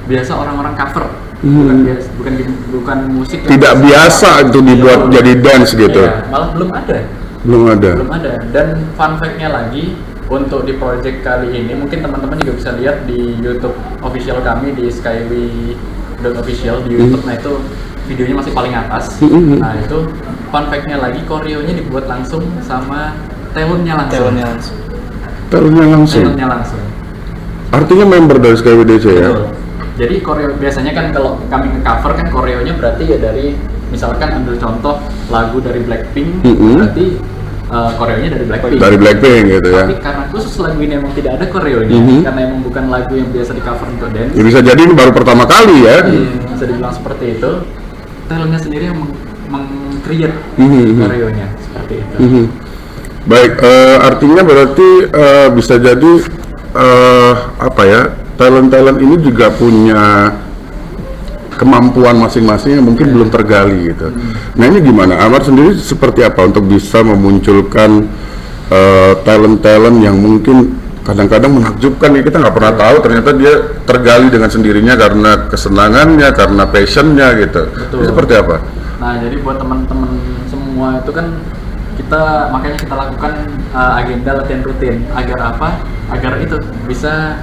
biasa orang-orang cover. Bukan musik yang tidak biasa itu dibuat jadi dance gitu. Iya, malah belum ada. Belum ada. Dan fun fact-nya lagi untuk di project kali ini mungkin teman-teman juga bisa lihat di YouTube official kami di skyway.official di YouTube. Nah itu videonya masih paling atas. Nah itu fun fact-nya lagi, koreonya dibuat langsung sama talentnya langsung. Talentnya langsung. Artinya member dari Skyway DC ya. Betul. Jadi koreo biasanya kan kalau kami nge-cover kan koreonya berarti ya dari misalkan ambil contoh lagu dari Blackpink, berarti koreonya dari Blackpink. Dari Blackpink gitu ya. Tapi karena khusus lagu ini emang tidak ada koreonya, karena emang bukan lagu yang biasa di cover untuk dance. Ya, bisa jadi ini baru pertama kali ya. Bisa dibilang seperti itu. Talentnya sendiri yang meng-create koreonya seperti itu. Baik, artinya berarti bisa jadi apa ya, talent-talent ini juga punya kemampuan masing-masing yang mungkin belum tergali gitu. Nah ini gimana? Amar sendiri seperti apa untuk bisa memunculkan talent-talent yang mungkin kadang-kadang menakjubkan ya, kita nggak pernah tahu ternyata dia tergali dengan sendirinya karena kesenangannya, karena passionnya gitu. Ini seperti apa? Nah jadi buat teman-teman semua itu kan makanya kita lakukan agenda latihan rutin agar apa? Agar itu bisa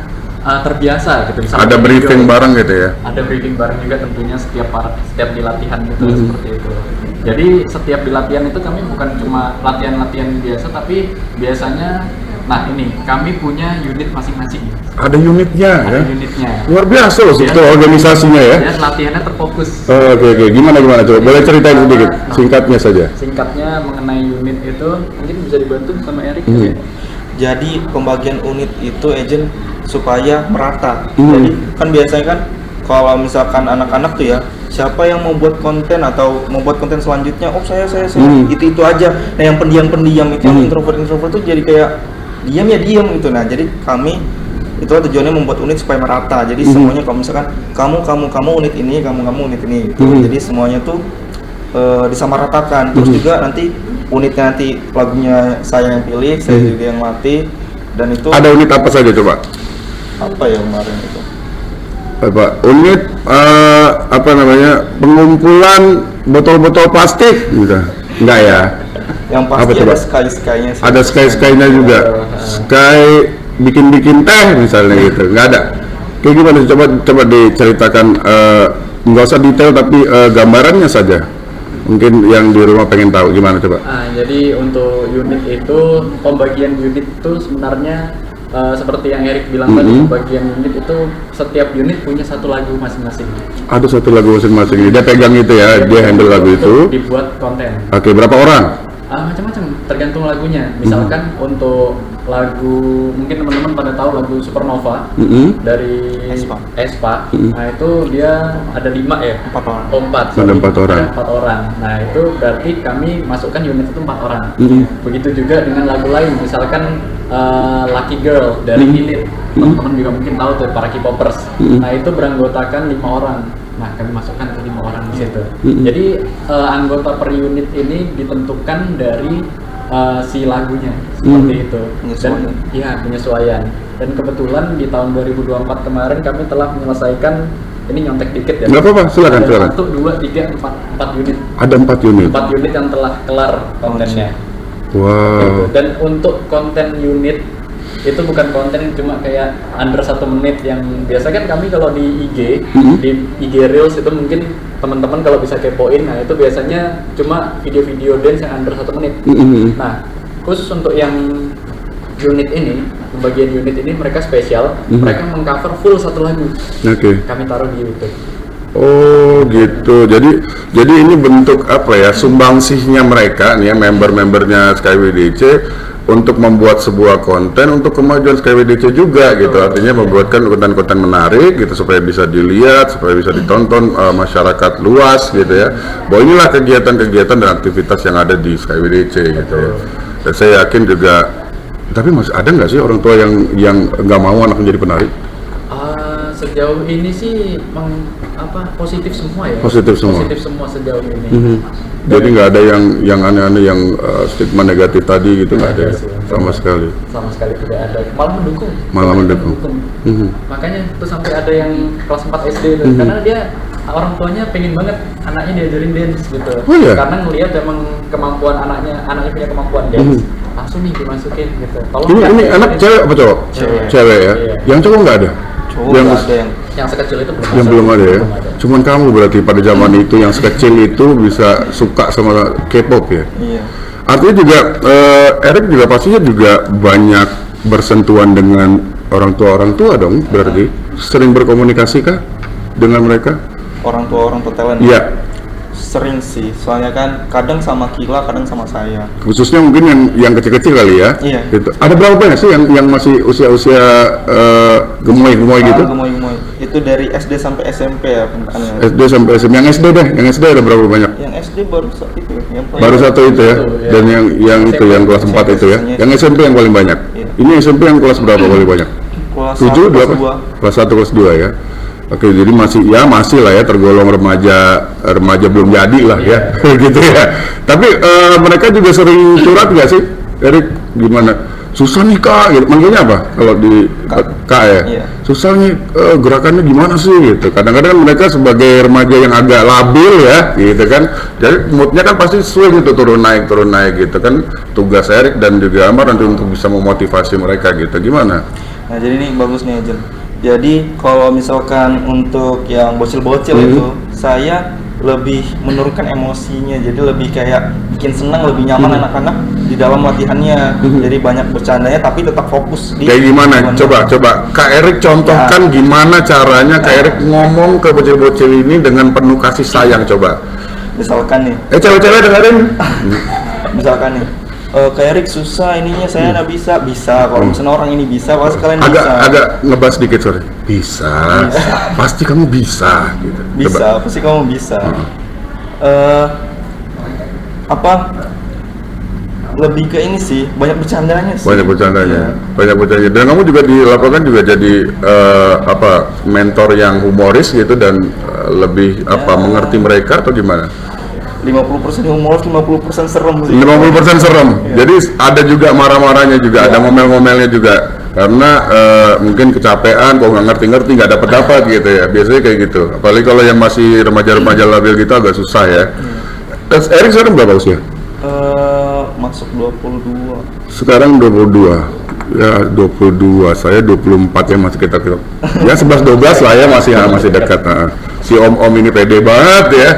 terbiasa gitu. Bisa Ada briefing bareng gitu ya? Ada briefing bareng juga tentunya setiap di latihan gitu seperti itu. Jadi setiap di latihan itu kami bukan cuma latihan-latihan biasa, tapi biasanya kami punya unit masing-masing. Ada unitnya Ada ya? unitnya. Luar biasa loh itu organisasinya ya? Dan latihannya terfokus. Oke. Gimana coba? Boleh ceritain sedikit, singkatnya saja. Singkatnya mengenai unit itu mungkin bisa dibantu sama Erik. Jadi pembagian unit itu agent supaya merata. Jadi kan biasanya kan kalau misalkan anak-anak tuh ya, siapa yang mau buat konten atau mau buat konten selanjutnya, saya itu aja. Nah yang pendiam itu, yang introvert tuh jadi kayak diam gitu. Nah jadi kami itu tujuannya membuat unit supaya merata. Jadi semuanya kalau misalkan kamu unit ini, kamu unit ini gitu. Jadi semuanya tuh disamaratakan. Terus juga nanti unitnya nanti lagunya saya yang pilih, saya juga yang latih, dan itu Ada unit apa saja coba? apa ya kemarin itu? Apa? Unit apa namanya? Pengumpulan botol-botol plastik gitu. Enggak ya? Yang Apa pasti coba? ada sky-nya sih. Ada sky-nya juga. Sky bikin teh misalnya gitu. Enggak ada. Kayak gimana? Coba diceritakan, nggak usah detail tapi gambarannya saja. Mungkin yang di rumah pengen tahu gimana coba? Jadi untuk unit itu, pembagian unit itu sebenarnya seperti yang Erik bilang tadi, pembagian unit itu setiap unit punya satu lagu masing-masing. Ada satu lagu masing-masing. Dia pegang itu ya, dia handle lagu itu. Dibuat konten. Oke, berapa orang? Macam-macam, tergantung lagunya. Misalkan untuk lagu, mungkin teman-teman pada tahu lagu Supernova dari Aespa. Nah itu dia ada 5 ya? 4 orang. Oh, 4. Ada 4 orang. Ada 4 orang. Nah itu berarti kami masukkan unit itu 4 orang. Begitu juga dengan lagu lain, misalkan Lucky Girl dari Unit. Teman-teman juga mungkin tahu tuh, para K-popers. Nah itu beranggotakan 5 orang. Nah kami masukkan ke 5 orang di situ. Jadi anggota per unit ini ditentukan dari si lagunya seperti itu, dan penyesuaian. Dan kebetulan di tahun 2024 kemarin kami telah menyelesaikan, ini nyontek dikit ya. Nggak apa-apa, silakan. 1, 2, 3, 4 unit. Ada 4 unit. 4 unit yang telah kelar kontennya. Wow. Dan untuk konten unit itu bukan konten cuma kayak under 1 menit yang biasa kan kami kalau di IG, di IG Reels itu mungkin teman-teman kalau bisa kepoin, nah itu biasanya cuma video-video dance yang under 1 menit. Nah khusus untuk yang unit ini, pembagian unit ini mereka spesial, mereka mengcover full 1 lagu. Kami taruh di YouTube. Oh gitu. Jadi ini bentuk apa ya, sumbangsihnya mereka nih ya, member-membernya SkyWDC untuk membuat sebuah konten untuk kemajuan SkyWDC juga gitu. Artinya membuatkan konten-konten menarik gitu supaya bisa dilihat, supaya bisa ditonton masyarakat luas gitu ya. Bahwa inilah kegiatan-kegiatan dan aktivitas yang ada di SkyWDC gitu ya. Dan saya yakin juga, tapi masih ada nggak sih orang tua yang nggak mau anaknya jadi penari? Sejauh ini sih positif semua ya. Positif semua sejauh ini. Jadi nggak ada yang aneh-aneh, yang stigma negatif tadi gitu, nggak ada ya? Sama sekali tidak ada, malah mendukung. Makanya tuh sampai ada yang kelas 4 SD itu, karena dia orang tuanya pengen banget anaknya diajarin dance gitu. Karena ngelihat emang kemampuan anaknya punya kemampuan dance, langsung nih dimasukin gitu. Ini anak cewek apa cowok? Cewek ya. Yang cowok nggak ada? Yang sekecil itu belum ada ya. Cuman kamu berarti pada zaman itu yang sekecil itu bisa suka sama K-pop ya. Iya. Artinya juga Erik juga pastinya juga banyak bersentuhan dengan orang tua dong, berarti sering berkomunikasi kah dengan mereka? Orang tua talent. Iya. sering sih, soalnya kan kadang sama Kila, kadang sama saya. Khususnya mungkin yang kecil-kecil kali ya. Iya. Gitu. Ada berapa banyak sih yang masih usia-usia gemoy-gemoy gitu? Gemoy-gemoy. Itu dari SD sampai SMP ya pendidikannya. SD sampai SMP. Yang SD deh, yang SD ada berapa banyak? Yang SD baru satu itu, yang paling Baru satu itu ya. ya. Dan yang itu yang kelas 4 itu ya. Yang SMP yang paling banyak. Iya. Ini SMP yang kelas berapa paling banyak? kelas 7, 1, kelas 2? Kelas 1, kelas 2 ya. Oke, jadi masih lah ya, tergolong remaja belum jadi lah ya, gitu ya. Tapi mereka juga sering curhat nggak sih, Erik? Gimana? Susah nih Kak, gitu. Manggilnya apa kalau di Kak ya? Iya. Susah nih, gerakannya gimana sih gitu. Kadang-kadang mereka sebagai remaja yang agak labil ya, gitu kan. Jadi moodnya kan pasti swing gitu, turun naik gitu kan. Tugas Erik dan juga Amar nanti untuk bisa memotivasi mereka gitu. Gimana? Nah jadi ini bagus nih Jen. Jadi kalau misalkan untuk yang bocil-bocil itu, saya lebih menurunkan emosinya, jadi lebih kayak bikin senang, lebih nyaman anak-anak di dalam latihannya. Jadi banyak bercandanya tapi tetap fokus di Kayak gimana? Coba Kak Erik contohkan gimana caranya Kak Erik ngomong ke bocil-bocil ini dengan penuh kasih sayang, coba. Misalkan nih, Cewek-cewek dengerin. misalkan nih, Kak Erik susah ininya, saya nggak bisa. Kalau misalnya orang ini bisa, pasti kalian bisa. Agak ngebas dikit sorry. Bisa. Pasti kamu bisa gitu. Bisa, pasti kamu bisa. Lebih ke ini sih, banyak bercandanya sih. Banyak bercandanya. Iya. Banyak bercandanya. Dan kamu juga di lapangan juga jadi mentor yang humoris gitu dan lebih mengerti mereka atau gimana? 50% humoris, 50% serem sih. 50% serem. Jadi ada juga marah-marahnya juga, ada ngomel-ngomelnya juga. Karena mungkin kecapean, kok nggak ngerti-ngerti, nggak dapat gitu ya. Biasanya kayak gitu. Apalagi kalau yang masih remaja-remaja labil gitu agak susah ya. Terus Erik sekarang berapa usia? Masuk 22. Sekarang 22. Ya 22, saya 24 ya, masih kita ya 11-12 lah ya, masih dekat. Nah, si om ini pede banget ya.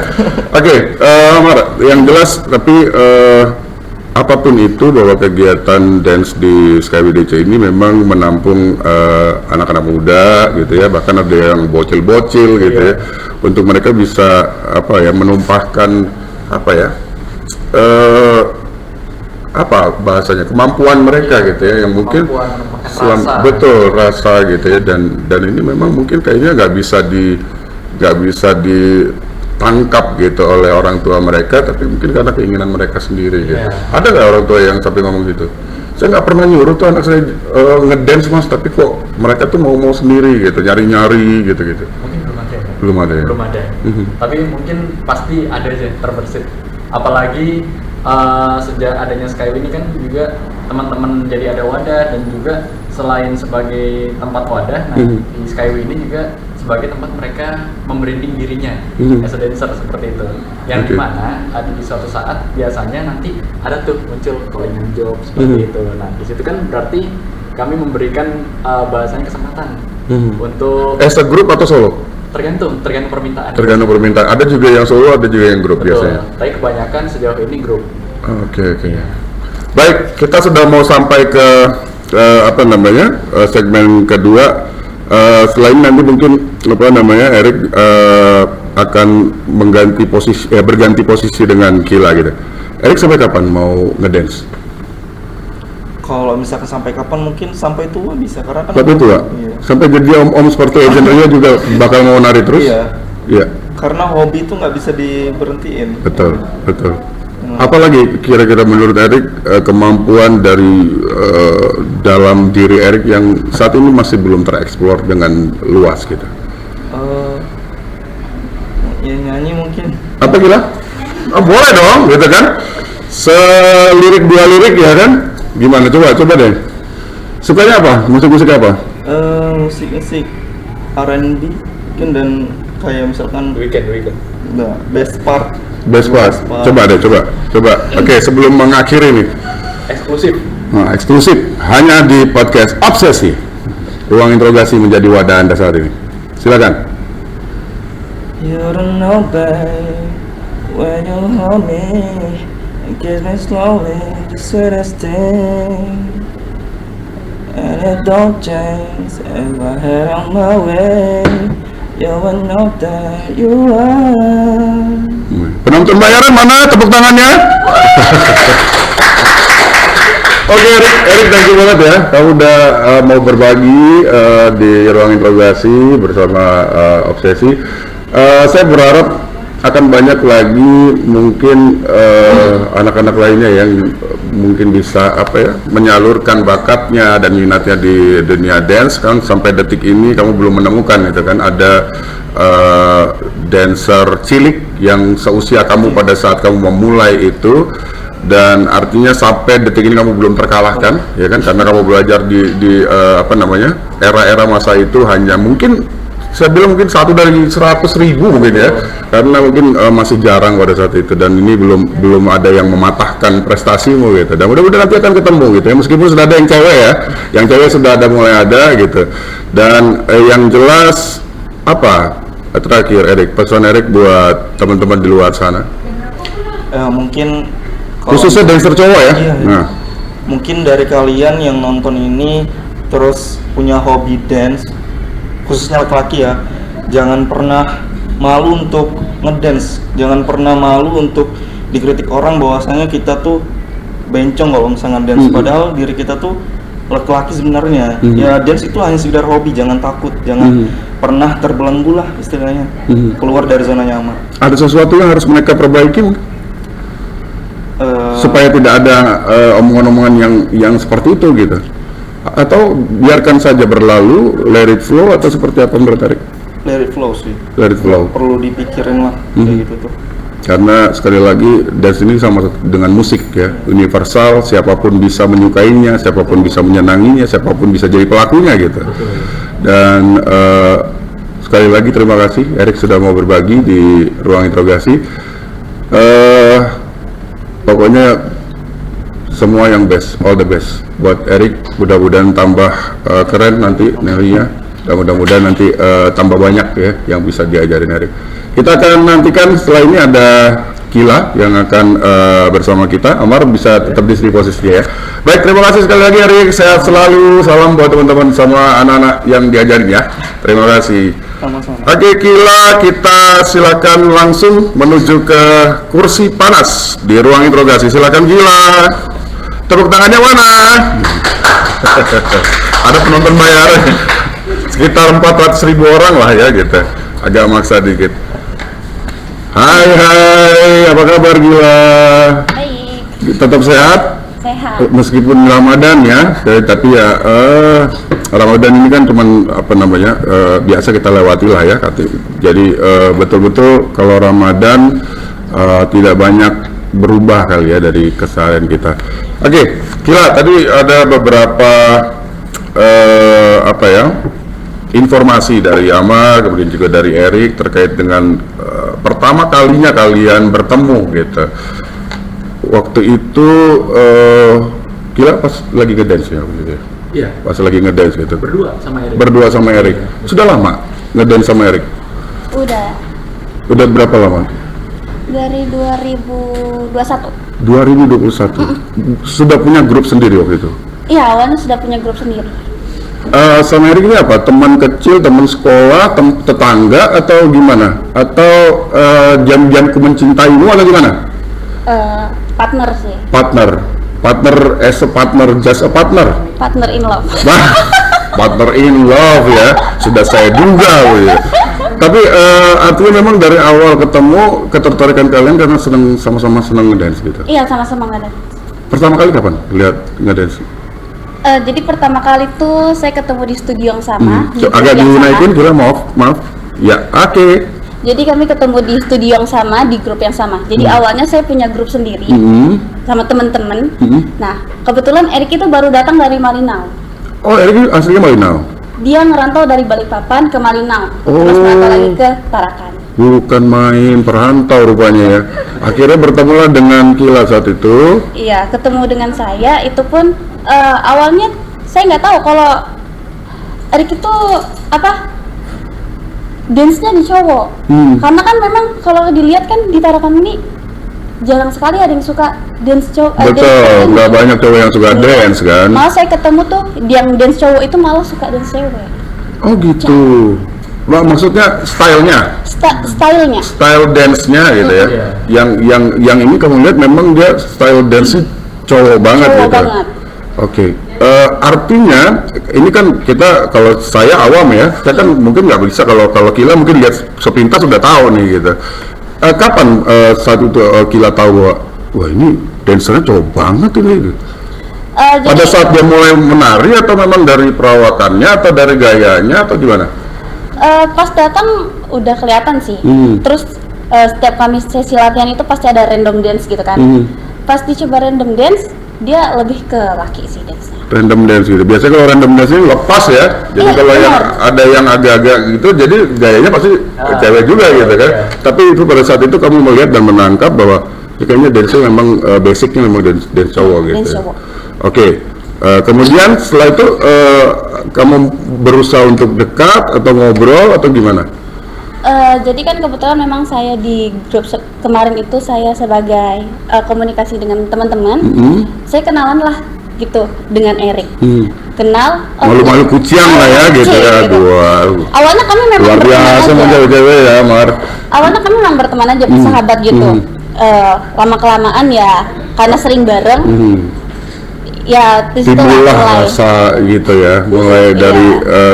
Oke, Mar, yang jelas tapi apapun itu bahwa kegiatan dance di Skyway DC ini memang menampung anak-anak muda gitu ya, bahkan ada yang bocil-bocil gitu ya, untuk mereka bisa menumpahkan bahasanya kemampuan mereka gitu ya, yang mungkin rasa gitu ya, dan ini memang mungkin kayaknya nggak bisa ditangkap gitu oleh orang tua mereka, tapi mungkin karena keinginan mereka sendiri gitu. Ada nggak orang tua yang sampai ngomong gitu? Saya nggak pernah nyuruh tuh anak saya ngedance mas, tapi kok mereka tuh mau sendiri gitu, nyari gitu. Mungkin Belum ada ya? Belum ada. Tapi mungkin pasti ada aja terbersit. Apalagi sejak adanya Skyway ini kan juga teman-teman jadi ada wadah, dan juga selain sebagai tempat wadah, nah di Skyway ini juga sebagai tempat mereka membranding dirinya as a dancer seperti itu. Yang dimana di suatu saat biasanya nanti ada tuh muncul calling job seperti itu. Nah di situ kan berarti kami memberikan bahasanya kesempatan untuk As a group atau solo? tergantung permintaan. Tergantung permintaan. Ada juga yang solo, ada juga yang grup. Betul. Biasanya. Tapi kebanyakan sejauh ini grup. Oke. Baik, kita sudah mau sampai ke segmen kedua. Selain nanti mungkin Erik akan berganti posisi dengan Kila gitu. Erik sampai kapan mau ngedance? Kalau misalkan sampai kapan, mungkin sampai tua bisa, karena kan Sampai tua? Iya. Sampai jadi om seperti Agent Ria juga bakal mau nari terus? Iya. Karena hobi itu nggak bisa diberhentiin. Betul. Apalagi kira-kira menurut Erik kemampuan dari dalam diri Erik yang saat ini masih belum tereksplor dengan luas gitu? Ya nyanyi mungkin. Apa gila? Boleh dong, gitu kan? Selirik dua lirik ya kan? Gimana? Coba deh. Sukanya apa? Musik apa? Musik R&B mungkin, dan kayak misalkan Weekend. best part. Coba. Oke, sebelum mengakhiri nih. Eksklusif hanya di podcast Obsesi. Ruang interogasi menjadi wadah Anda saat ini. Silakan. You don't know, babe, when you hold me, it gives me slowly the sweetest thing, and it don't change if I head on my way. Yeah, I know that you are. Penonton bayaran mana tepuk tangannya? Oke Erik, thank you banget ya. Kamu udah mau berbagi di ruang interogasi bersama Obsesi. Saya berharap akan banyak lagi mungkin anak-anak lainnya yang mungkin bisa menyalurkan bakatnya dan minatnya di dunia dance kan. Sampai detik ini kamu belum menemukan itu kan ada dancer cilik yang seusia kamu pada saat kamu memulai itu, dan artinya sampai detik ini kamu belum terkalahkan ya kan, karena kamu belajar di era-era masa itu hanya mungkin saya bilang mungkin 1 dari 100.000 mungkin ya, karena mungkin masih jarang pada saat itu, dan ini belum ada yang mematahkan prestasimu gitu, dan mudah-mudahan nanti akan ketemu gitu ya, meskipun sudah ada yang cewek ya, yang cewek sudah ada mulai ada gitu, dan yang jelas terakhir Erik, pesan Erik buat teman-teman di luar sana, Mungkin khususnya dancer cowok ya. Iya, Nah, mungkin dari kalian yang nonton ini terus punya hobi dance, khususnya laki-laki ya, jangan pernah malu untuk ngedance, jangan pernah malu untuk dikritik orang bahwasanya kita tuh bencong kalau misalnya dance, padahal diri kita tuh laki-laki sebenarnya. Ya dance itu hanya sekedar hobi, jangan takut, jangan pernah terbelenggu lah istilahnya, keluar dari zona nyaman. ada sesuatu yang harus mereka perbaiki mungkin? Supaya tidak ada omongan-omongan yang seperti itu gitu, atau biarkan saja berlalu, let it flow, atau seperti apa menurut Erik? Let it flow sih, Let it flow. perlu dipikirin lah kayak gitu tuh. Karena sekali lagi dance ini sama dengan musik ya, universal, siapapun bisa menyukainya, siapapun bisa menyenanginya, siapapun bisa jadi pelakunya gitu. Dan sekali lagi terima kasih Erik sudah mau berbagi di ruang interogasi. Pokoknya semua yang best, all the best buat Erik. Mudah-mudahan tambah keren nanti nilainya, dan mudah-mudahan nanti tambah banyak ya yang bisa diajarin Erik. Kita akan nantikan setelah ini ada Kila yang akan bersama kita. Amar bisa tetap di sini posisinya ya. Baik, terima kasih sekali lagi Erik, sehat selalu, salam buat teman-teman sama anak-anak yang diajarin ya. Terima kasih. Sama-sama. Oke Kila, kita silakan langsung menuju ke kursi panas di ruang interogasi. Silakan Kila. Tepuk tangannya mana? Ada penonton bayaran sekitar 400.000 orang lah ya gitu. Agak maksa dikit. Hai, apa kabar Gila? Baik, Tetap sehat? sehat. Meskipun Ramadan ya, tapi ya Ramadan ini kan cuman biasa kita lewati lah ya. Jadi betul-betul kalau Ramadan tidak banyak berubah kali ya dari keseharian kita. Oke, Kila, tadi ada beberapa informasi dari Amar, kemudian juga dari Erik terkait dengan pertama kalinya kalian bertemu gitu. Waktu itu Kila pas lagi ngedance ya gitu ya? Iya, Pas lagi ngedance gitu. berdua sama Erik. Sudah lama ngedance sama Erik? Udah berapa lama? Dari 2021. 2021. Sudah punya grup sendiri waktu itu? Iya, awalnya sudah punya grup sendiri. Sama Erik ini apa? Teman kecil, teman sekolah, tetangga atau gimana? Atau jam-jamku mencintaimu atau gimana? Partner sih, Partner as a partner, just a partner. partner in love. Wah, partner in love ya, sudah saya duga ya. Tapi artinya memang dari awal ketemu ketertarikan kalian karena sama-sama senang ngedance gitu. Iya, sama-sama nggak ada. Pertama kali kapan lihat ngedance? Jadi pertama kali tuh saya ketemu di studio yang sama. Di grup Agak yang dinaikin sama. kira, maaf. Ya, oke. Jadi kami ketemu di studio yang sama, di grup yang sama. Jadi awalnya saya punya grup sendiri sama teman-teman. Nah, kebetulan Erik itu baru datang dari Malinau. Oh, Erik aslinya Malinau. Dia ngerantau dari Balikpapan ke Malinau, terus merantau lagi ke Tarakan. Bukan main perantau rupanya ya. Akhirnya bertemulah dengan Kila saat itu. Iya, ketemu dengan saya itu pun awalnya saya nggak tahu kalau Erik itu dance-nya di cowok. Karena kan memang kalau dilihat kan di Tarakan ini jarang sekali ada yang suka dance cowok. Betul, nggak banyak cowok yang suka dance kan. Malah saya ketemu tuh yang dance cowok itu malah suka dance cewek. Oh gitu. Maksudnya stylenya, Stylenya. style dance-nya gitu ya. Yang ini kamu lihat memang dia style dance cowok banget Cowok gitu. banget. Oke. Artinya ini kan kita, kalau saya awam ya, saya kan mungkin nggak bisa, kalau Kila mungkin lihat sepintas sudah tahu nih gitu. Kapan saat itu Kila tahu bahwa wah ini dancernya cowok banget ini gitu. Pada saat dia mulai menari, atau memang dari perawakannya atau dari gayanya atau gimana? Pas datang udah kelihatan sih. Terus setiap kami sesi latihan itu pasti ada random dance gitu kan. Pas dicoba random dance, dia lebih ke laki sih dance-nya. Random dance gitu. Biasanya kalau random dance ini lepas ya. Jadi kalau yang ada yang agak-agak gitu, jadi gayanya pasti cewek juga gitu kan. Tapi itu pada saat itu kamu melihat dan menangkap bahwa ya, kayaknya dance memang basicnya memang dance cowok gitu. Dance Ya. cowok. Oke. Kemudian setelah itu kamu berusaha untuk dekat atau ngobrol atau gimana? Jadi kan kebetulan memang saya di grup kemarin itu saya sebagai komunikasi dengan teman-teman. Saya kenalan lah gitu dengan Erik. Kenal. Malu-malu kuciang lah ya gitu ya. Awalnya kami memang luar biasa berteman aja. cewek ya, Mar. Awalnya kami memang berteman aja, bersahabat gitu. Lama kelamaan ya karena sering bareng. Ya disitu Timbullah rasa gitu ya, mulai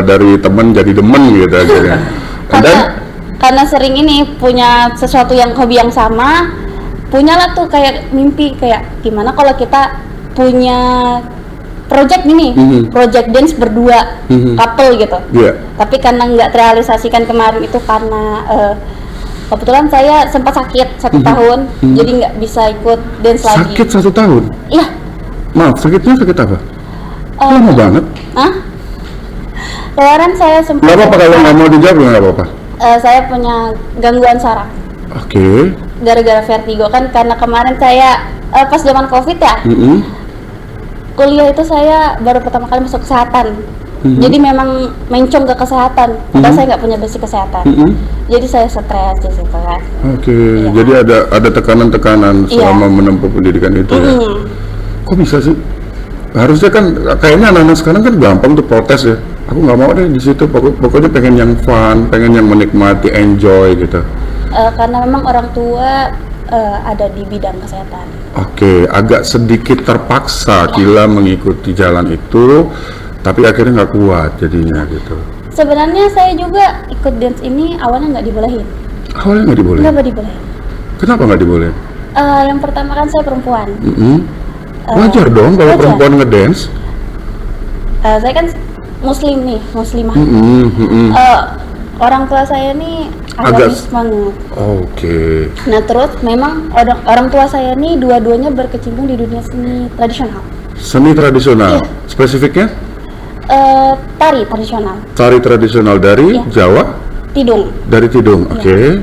dari temen jadi demen gitu akhirnya. Karena sering ini punya sesuatu yang hobi yang sama, punyalah tuh kayak mimpi kayak gimana kalau kita punya project ini, project dance berdua, couple gitu. Tapi karena nggak terrealisasikan kemarin itu karena kebetulan saya sempat sakit 1 tahun, jadi nggak bisa ikut dance lagi. Sakit 1 tahun? Iya. Maaf, sakitnya sakit apa? Lama banget. Kemarin saya sempat. Nggak apa-apa, kalau nggak mau dijawab nggak apa-apa. Saya punya gangguan saraf. Oke. Gara-gara vertigo kan, karena kemarin saya pas zaman COVID ya. Kuliah itu saya baru pertama kali masuk kesehatan. Jadi memang mencong ke kesehatan. Padahal saya nggak punya basic kesehatan. Jadi saya stres di situ kan. Oke. Jadi ada tekanan-tekanan selama menempuh pendidikan itu ya. Kok bisa sih? Harusnya kan kayaknya anak-anak sekarang kan gampang tuh protes ya. Aku nggak mau deh di situ. Pokoknya pengen yang fun, pengen yang menikmati, enjoy gitu. Karena memang orang tua ada di bidang kesehatan. Oke, agak sedikit terpaksa Kila mengikuti jalan itu, tapi akhirnya nggak kuat jadinya gitu. Sebenarnya saya juga ikut dance ini awalnya nggak dibolehin. Awalnya nggak dibolehin? Nggak dibolehin. Kenapa nggak dibolehin? Yang pertama kan saya perempuan. Wajar dong kalau perempuan ngedance. Saya kan muslim nih, muslimah. Orang tua saya nih agamis banget. Oke. Nah terus memang orang tua saya nih dua-duanya berkecimpung di dunia seni tradisional. Seni tradisional? Iya. Spesifiknya? Tari tradisional. Tari tradisional dari Jawa? Tidung. Dari Tidung, oke.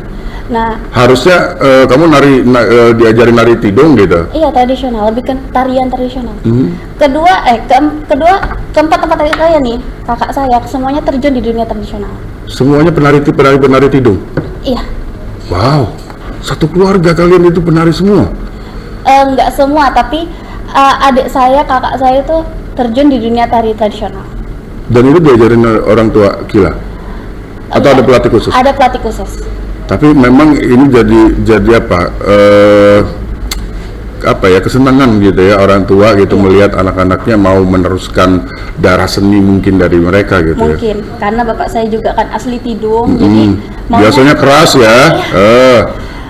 Nah, harusnya kamu diajarin nari tidung gitu? Iya, tradisional, lebih ke tarian tradisional. Keempat tempat tadi saya nih, kakak saya semuanya terjun di dunia tradisional. Semuanya penari tidung? Iya. Wow, satu keluarga kalian itu penari semua? Enggak semua, tapi adik saya, kakak saya itu terjun di dunia tari tradisional. Dan itu diajarin orang tua Kila? Atau ada pelatih khusus? Ada pelatih khusus. Tapi memang ini jadi apa ya, kesenangan gitu ya orang tua gitu melihat anak-anaknya mau meneruskan darah seni mungkin dari mereka gitu. Mungkin karena bapak saya juga kan asli Tidung, jadi biasanya keras ya.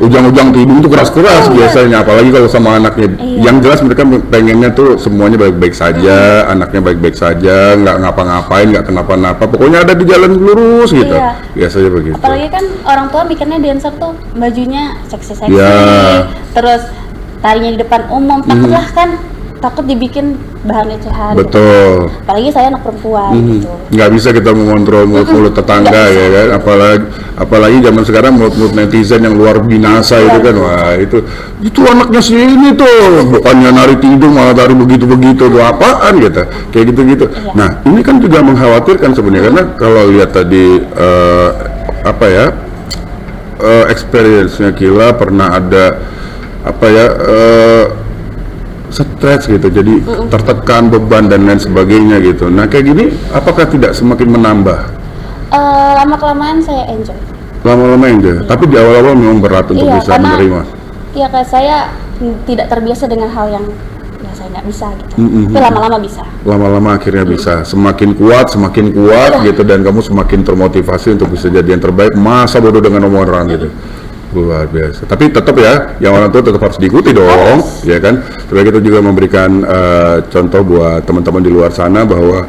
Ujang-ujang Tidung tuh keras-keras biasanya, apalagi kalau sama anaknya. Yang jelas mereka pengennya tuh semuanya baik-baik saja, anaknya baik-baik saja, nggak ngapa-ngapain, nggak kenapa-napa, pokoknya ada di jalan lurus gitu. Biasanya begitu. Apalagi kan orang tua mikirnya dancer tuh bajunya seksi-seksi, terus tarinya di depan umum, takutlah kan, takut dibikin bahan ecehan. Betul. Gitu. Apalagi saya anak perempuan gitu. Nggak bisa kita mengontrol mulut tetangga ya kan, apalagi zaman sekarang mulut netizen yang luar binasa itu kan, wah itu anaknya si ini tuh bukannya nari tidung malah tari begitu tuh apaan gitu, kayak gitu. Nah ini kan juga mengkhawatirkan sebenarnya, karena kalau lihat tadi experience-nya Kila pernah ada stres gitu, jadi tertekan, beban dan lain sebagainya gitu. Nah kayak gini apakah tidak semakin menambah Lama kelamaan saya enjoy. Lama-lama aja. Tapi di awal-awal memang berat untuk Iya, bisa karena- menerima. Iya, kayak saya tidak terbiasa dengan hal yang ya saya nggak bisa gitu. Mm-mm. Tapi lama-lama bisa. Lama-lama akhirnya bisa semakin kuat gitu, dan kamu semakin termotivasi untuk bisa jadi yang terbaik. Masa bodoh dengan omongan orang gitu. Luar biasa. Tapi tetap ya, yang orang tua tetap harus diikuti dong, ya kan? Supaya kita juga memberikan contoh buat teman-teman di luar sana bahwa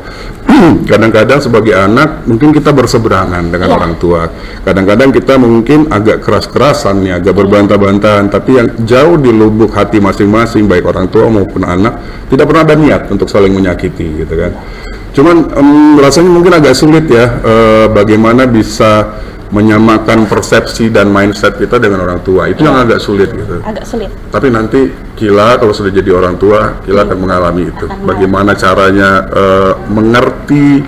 kadang-kadang sebagai anak mungkin kita berseberangan dengan orang tua. Kadang-kadang kita mungkin agak keras-kerasan nih, agak berbantah-bantahan, tapi yang jauh di lubuk hati masing-masing baik orang tua maupun anak tidak pernah ada niat untuk saling menyakiti gitu kan. Cuman rasanya mungkin agak sulit ya bagaimana bisa menyamakan persepsi dan mindset kita dengan orang tua. Itu yang agak sulit gitu. Agak sulit. Tapi nanti Kila kalau sudah jadi orang tua, Kila akan mengalami itu. Akan Bagaimana caranya mengerti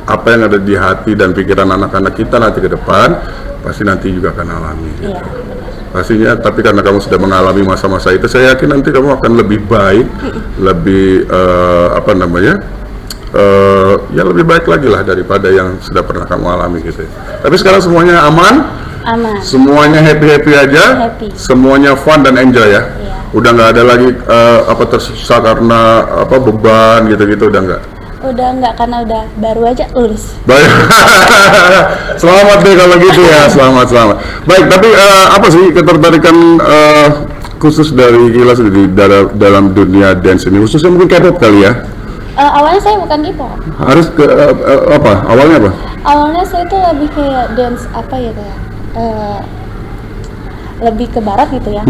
apa yang ada di hati dan pikiran anak-anak kita nanti ke depan, pasti nanti juga akan alami. Gitu. Iya, benar. Pastinya, tapi karena kamu sudah mengalami masa-masa itu, saya yakin nanti kamu akan lebih baik, lebih ya lebih baik lagi lah daripada yang sudah pernah kamu alami gitu. Tapi sekarang semuanya aman, Aman. semuanya happy aja, Happy. semuanya fun dan enjoy ya. Iya. Udah nggak ada lagi tersiksa karena beban gitu-gitu, udah nggak. Udah enggak, karena udah baru aja lulus. Baik, selamat deh kalau gitu ya, selamat. Baik, tapi apa sih ketertarikan khusus dari Kila sendiri dalam dunia dance ini, khususnya mungkin K-pop kali ya? Awalnya saya bukan K-pop. Harus ke apa? Awalnya apa? Awalnya saya tuh lebih kayak dance apa ya kayak lebih ke barat gitu ya.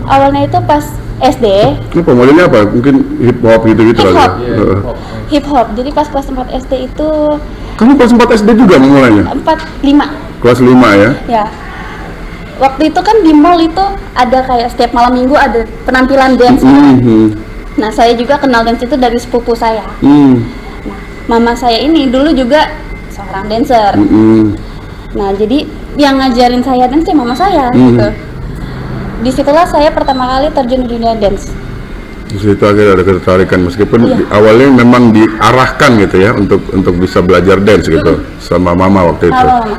Awalnya itu pas SD. Apa modelnya apa? Mungkin hip hop gitu-gitu Hip kali ya? hop. Hip hop. Jadi pas kelas 4 SD itu Kamu kelas 4 SD juga memulainya? 4, 5 Kelas 5 ya? ya. Waktu itu kan di mall itu ada kayak setiap malam minggu ada penampilan dance. Nah, saya juga kenal dance itu dari sepupu saya. Nah, mama saya ini dulu juga seorang dancer. Nah, jadi yang ngajarin saya dance ya mama saya gitu. Disitulah saya pertama kali terjun di dunia dance. Di situ akhirnya ada ketertarikan meskipun awalnya memang diarahkan gitu ya untuk bisa belajar dance gitu sama mama waktu itu. Sama mama.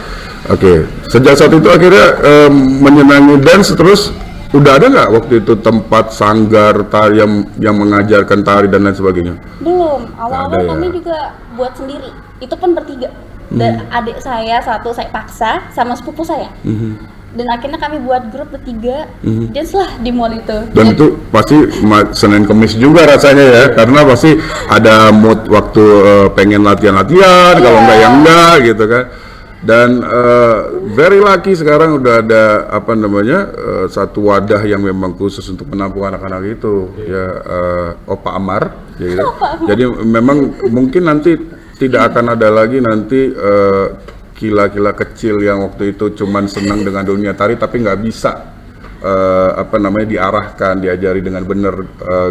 Oke, sejak saat itu akhirnya menyenangi dance, terus udah ada nggak waktu itu tempat sanggar tari yang mengajarkan tari dan lain sebagainya? Belum, awal-awal Ada ya? kami juga buat sendiri. Itu pun bertiga. Dan adik saya satu saya paksa sama sepupu saya. Dan akhirnya kami buat grup bertiga, dance lah di mall itu. Dan itu pasti Senin Kemis juga rasanya ya, karena pasti ada mood waktu pengen latihan-latihan, kalau enggak ya enggak gitu kan. Dan very lucky sekarang udah ada satu wadah yang memang khusus untuk menampung anak-anak itu ya, Opa Amar ya gitu. Jadi memang mungkin nanti tidak akan ada lagi nanti Kila-kila kecil yang waktu itu cuman senang dengan dunia tari tapi nggak bisa diarahkan, diajari dengan benar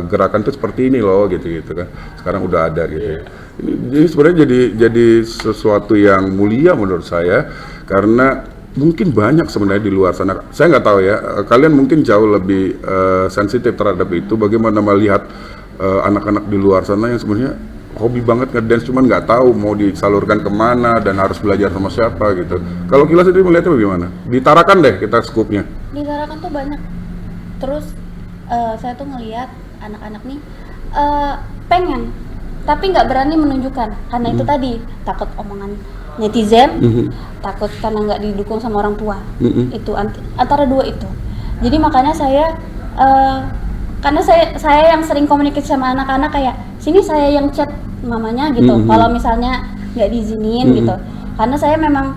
gerakan itu seperti ini loh gitu kan. Sekarang udah ada gitu. Ini sebenarnya jadi sesuatu yang mulia menurut saya, karena mungkin banyak sebenarnya di luar sana. Saya nggak tahu ya, kalian mungkin jauh lebih sensitif terhadap itu. Bagaimana melihat anak-anak di luar sana yang sebenarnya hobi banget ngedance, cuman nggak tahu mau disalurkan kemana dan harus belajar sama siapa gitu. Kalau Kila sendiri melihatnya bagaimana? Ditarakan deh kita skupnya. Di Tarakan tuh banyak. Terus saya tuh ngelihat anak-anak nih pengen, tapi nggak berani menunjukkan karena itu tadi takut omongan netizen, takut karena nggak didukung sama orang tua. Itu antara dua itu. Jadi makanya saya karena saya yang sering komunikasi sama anak-anak, kayak sini saya yang chat mamanya gitu. Kalau misalnya nggak diizinin gitu, karena saya memang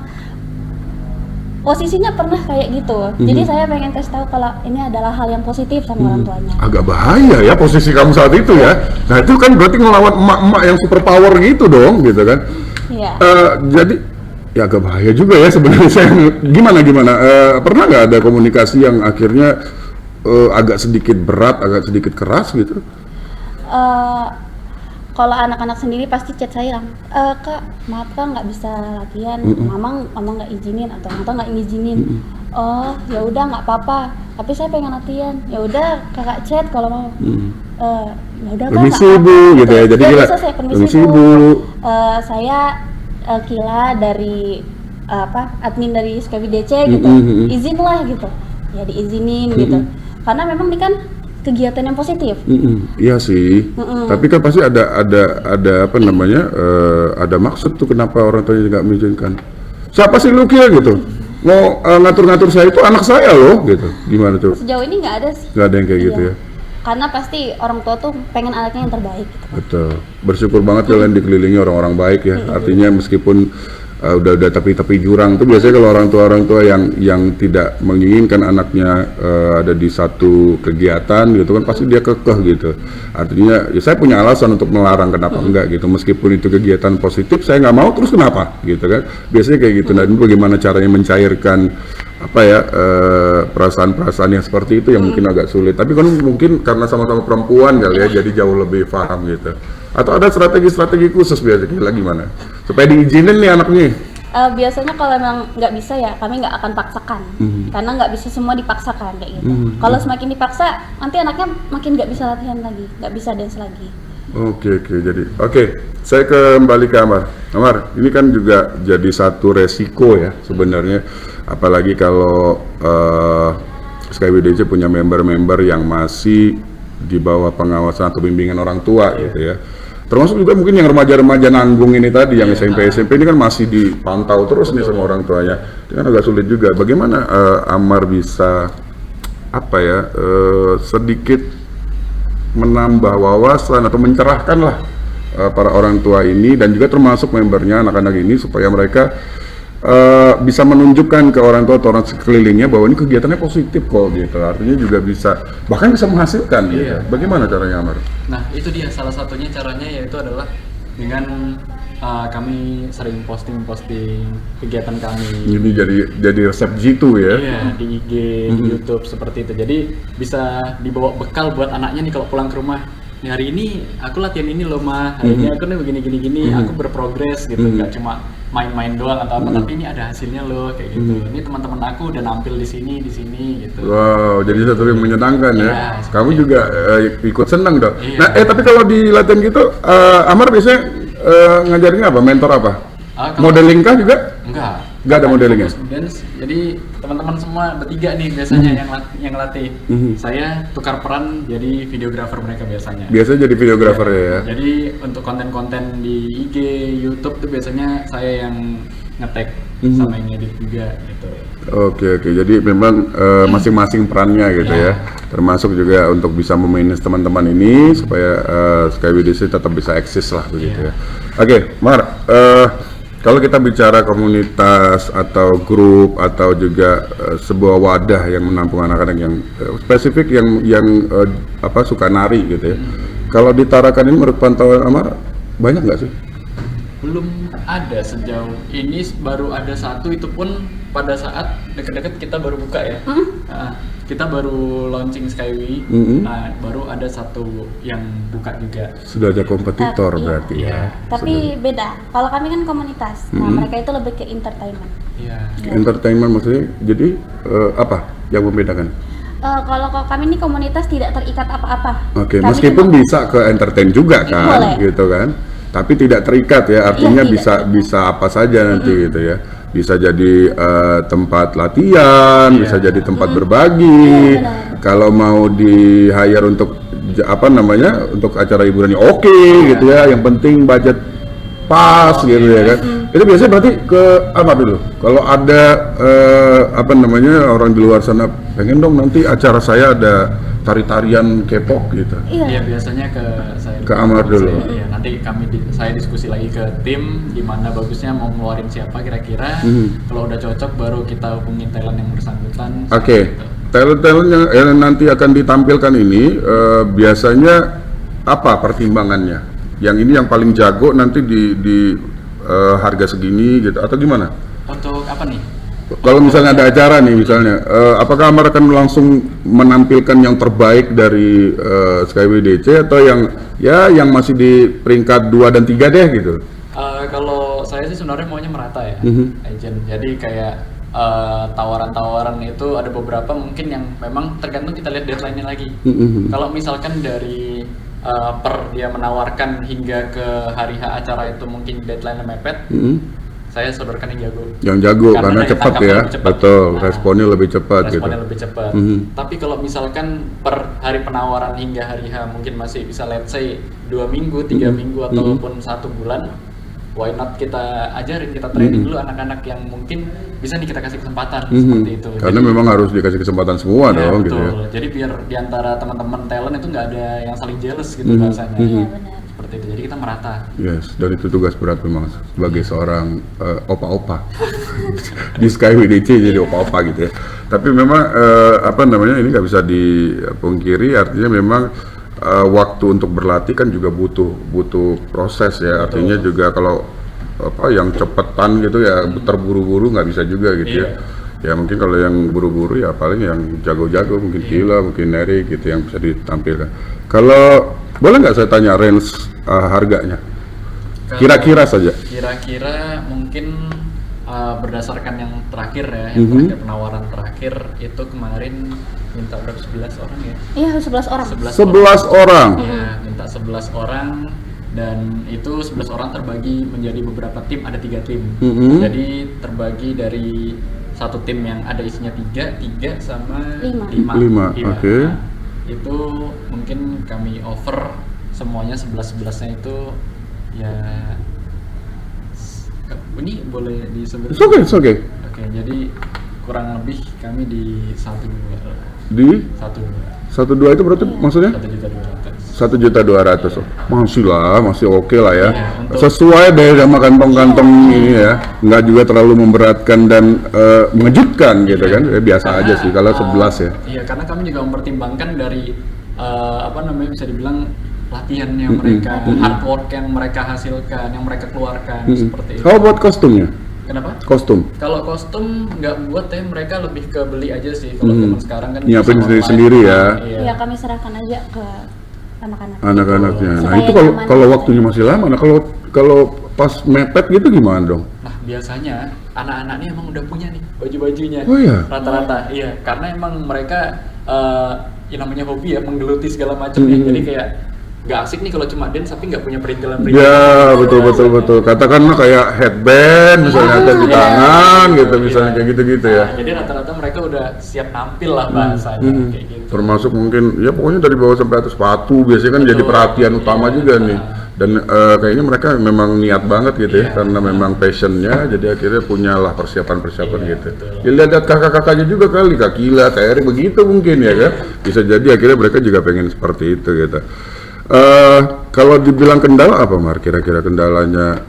posisinya pernah kayak gitu. Jadi saya pengen kasih tahu kalau ini adalah hal yang positif sama orang tuanya. Agak bahaya ya posisi kamu saat itu ya. Nah itu kan berarti ngelawan emak-emak yang super power gitu dong, gitu kan. Iya. Jadi ya agak bahaya juga ya sebenarnya. Saya gimana pernah nggak ada komunikasi yang akhirnya agak sedikit berat, agak sedikit keras gitu? Kalau anak-anak sendiri pasti chat saya, Kak, maaf Kak nggak bisa latihan, mama nggak izinin atau tante nggak ngizinin. Oh ya udah nggak apa-apa, tapi saya pengen latihan. Ya udah kakak chat kalau mau. Ya udah Kak. Permisi Bu, gitu ya. Jadi ya, Kila, bisa saya permisi permisi Bu. Bu. Saya Kila dari admin dari Skyway DC gitu, izin lah gitu, ya diizinin gitu, karena memang ini kan kegiatan yang positif. Iya sih. Tapi kan pasti ada apa namanya? Ada maksud tuh kenapa orang tuanya nggak mengizinkan. Siapa sih lu kira gitu? Mau ngatur-ngatur saya itu anak saya loh gitu. Gimana tuh? Sejauh ini nggak ada sih. Nggak ada yang kayak gitu ya. Karena pasti orang tua tuh pengen anaknya yang terbaik gitu. Betul. Bersyukur banget kalian dikelilingi orang-orang baik ya. Artinya meskipun udah tepi jurang tuh biasanya kalau orang tua yang tidak menginginkan anaknya ada di satu kegiatan gitu kan pasti dia kekeh gitu. Artinya ya saya punya alasan untuk melarang, kenapa enggak gitu, meskipun itu kegiatan positif saya nggak mau terus kenapa gitu kan, biasanya kayak gitu. Dan bagaimana caranya mencairkan apa ya perasaan-perasaan yang seperti itu yang mungkin agak sulit, tapi kan mungkin karena sama-sama perempuan kali ya jadi jauh lebih paham gitu. Atau ada strategi-strategi khusus biasanya gimana supaya diizinin nih anaknya? Biasanya kalau memang nggak bisa ya kami nggak akan paksakan, karena nggak bisa semua dipaksakan kayak gitu. Kalau semakin dipaksa nanti anaknya makin nggak bisa latihan lagi, nggak bisa dance lagi. Oke, jadi saya kembali ke Amar. Amar, ini kan juga jadi satu resiko ya sebenarnya, apalagi kalau Skyway DC punya member-member yang masih di bawah pengawasan atau bimbingan orang tua gitu ya. Termasuk juga mungkin yang remaja-remaja nanggung ini tadi, yang SMP ini kan masih dipantau terus nih sama orang tuanya. Itu kan agak sulit juga. Bagaimana Amar bisa sedikit menambah wawasan atau mencerahkan lah para orang tua ini dan juga termasuk membernya anak-anak ini supaya mereka bisa menunjukkan ke orang tua atau orang sekelilingnya bahwa ini kegiatannya positif kok gitu, artinya juga bisa bahkan bisa menghasilkan gitu. Bagaimana caranya Amar? Nah itu dia salah satunya caranya, yaitu adalah dengan kami sering posting kegiatan kami. Ini jadi resep jitu ya? Iya, di IG, di YouTube seperti itu. Jadi bisa dibawa bekal buat anaknya nih kalau pulang ke rumah. Nih hari ini aku latihan ini loh mah, hari ini aku nih begini, aku berprogres gitu, nggak cuma main-main doang atau apa, tapi ini ada hasilnya loh kayak gitu. Ini teman-teman aku udah nampil di sini gitu. Wow, jadi satu yang menyenangkan ya. Kamu juga ikut senang dong. Iya. Nah, tapi kalau di latihan gitu, Amar biasanya ngajarin apa? Mentor apa? Modeling kah juga? Enggak ada modelingnya. Dance. Jadi teman-teman semua bertiga nih biasanya yang latih. Saya tukar peran jadi videografer mereka biasanya. Biasanya jadi videografer ya. Jadi untuk konten-konten di IG, YouTube tuh biasanya saya yang nge-tag sama yang edit juga gitu. Oke. Jadi memang masing-masing perannya gitu ya. Termasuk juga untuk bisa memanage teman-teman ini supaya Skyway DC tetap bisa eksis lah begitu ya. Oke, Mar. Kalau kita bicara komunitas atau grup atau juga sebuah wadah yang menampung anak-anak yang spesifik yang suka nari gitu ya. Kalau di Tarakan ini menurut pantauan Amar banyak nggak sih? Belum ada sejauh ini, baru ada satu, itu pun pada saat deket-deket kita baru buka ya. Kita baru launching Skyway, baru ada satu yang buka juga. Sudah ada kompetitor berarti ya. Tapi beda. Kalau kami kan komunitas, nah mereka itu lebih ke entertainment. Entertainment maksudnya, jadi apa yang membedakan? Kalau kami ini komunitas tidak terikat apa-apa. Oke, Kami meskipun cuma- bisa ke entertain juga kan, Boleh. gitu kan. Tapi tidak terikat ya, artinya tidak bisa apa saja nanti gitu ya. Bisa jadi tempat latihan, bisa jadi tempat berbagi. Kalau mau di hire untuk untuk acara hiburan oke gitu ya. Yang penting budget pas gitu ya kan. Itu biasanya berarti ke apa dulu? Kalau ada orang di luar sana pengen dong nanti acara saya ada tari-tarian K-pop gitu. Iya, biasanya ke saya. Ke Amar dulu. Iya, nanti saya diskusi lagi ke tim gimana bagusnya mau ngeluarin siapa kira-kira. Kalau udah cocok baru kita hubungin talent yang bersangkutan. Oke. Gitu. Talent yang nanti akan ditampilkan ini biasanya apa pertimbangannya? Yang ini yang paling jago nanti di harga segini gitu atau gimana? Untuk apa nih? Kalau misalnya ada acara nih misalnya, apakah Amar akan langsung menampilkan yang terbaik dari Skyway DC atau yang masih di peringkat 2 dan 3 deh gitu? Kalau saya sih sebenarnya maunya merata ya, agent. Jadi kayak tawaran-tawaran itu ada beberapa mungkin yang memang tergantung kita lihat deadline-nya lagi. Kalau misalkan dari per dia menawarkan hingga ke hari H acara itu mungkin deadline mepet, saya sodorkan yang jago. Yang jago karena daya cepat tangkapnya ya, lebih cepat. betul. Nah, Responnya lebih cepat gitu. responnya lebih cepat. Tapi kalau misalkan per hari penawaran hingga hari H mungkin masih bisa let's say 2 minggu, 3 minggu ataupun 1 bulan, why not kita ajarin, kita training dulu anak-anak yang mungkin bisa nih kita kasih kesempatan seperti itu. Karena Jadi, memang harus dikasih kesempatan semua ya, dong betul. gitu ya. Jadi biar diantara teman-teman talent itu nggak ada yang saling jealous gitu bahasanya. Iya benar. Seperti itu. Jadi kita merata. Yes, dan itu tugas berat memang sebagai seorang opa-opa di Skyway DC jadi opa-opa gitu ya. Tapi memang apa namanya ini nggak bisa dipungkiri, artinya memang waktu untuk berlatih kan juga butuh proses ya. Artinya juga kalau apa yang cepetan gitu ya terburu-buru nggak bisa juga gitu ya. Ya mungkin kalau yang buru-buru ya paling yang jago-jago mungkin Gila, mungkin Neri gitu yang bisa ditampilkan. Kalau boleh nggak saya tanya range harganya? Kira-kira saja. Kira-kira mungkin berdasarkan yang terakhir ya, yang terakhir penawaran terakhir itu kemarin minta berapa 11 orang ya? Iya, 11 orang. 11 orang. Ya, minta 11 orang dan itu 11 orang terbagi menjadi beberapa tim, ada 3 tim. Jadi terbagi dari satu tim yang ada isinya 3 sama 5. 5, oke. Nah, itu mungkin kami offer semuanya 11-11-nya itu ya ini boleh disebut? It's okay. Oke, jadi kurang lebih kami di 1-2. Di 1-2. 1-2 itu berarti maksudnya? 1.200.000. 1.200.000. Masih lah, masih oke lah ya. Iya, untuk- Sesuai deh sama kantong-kantong ini ya. Nggak juga terlalu memberatkan dan mengejutkan gitu kan. Ya, biasa aja sih kalau 11 ya. Iya, karena kami juga mempertimbangkan dari apa namanya bisa dibilang latihan yang mereka, hard work yang mereka hasilkan, yang mereka keluarkan seperti itu. How about kostumnya? Kenapa? Kostum. Kalau kostum nggak buat ya, mereka lebih ke beli aja sih. Kalau zaman sekarang kan Nyiapin bisa online. sendiri ya. Iya. Iya, kami serahkan aja ke anak-anak. Anak-anaknya. Nah, Supaya itu nyaman kalau aja. waktunya masih lama. Nah, kalau pas mepet gitu gimana dong? Nah, biasanya anak-anak ini emang udah punya nih baju-bajunya. Oh iya? Rata-rata, iya. Karena emang mereka yang namanya hobi ya, menggeluti segala macam ya. Jadi kayak nggak asik nih kalau cuma dance tapi nggak punya perintilan-perintilan. Ya, betul. Katakanlah kayak headband misalnya ada di tangan gitu, misalnya kayak gitu-gitu ya. Nah, jadi rata-rata mereka udah siap nampil lah bahasanya kayak gitu. Termasuk mungkin ya pokoknya dari bawah sampai atas sepatu biasanya kan jadi perhatian utama juga nih. Dan kayaknya mereka memang niat banget gitu ya, karena memang passionnya, jadi akhirnya punyalah persiapan-persiapan gitu. Dilihat kakak-kakaknya juga kali, Kak Gila, Kak Eri begitu mungkin ya kan. Bisa jadi akhirnya mereka juga pengen seperti itu gitu. Kalau dibilang kendala apa Mar? Kira-kira kendalanya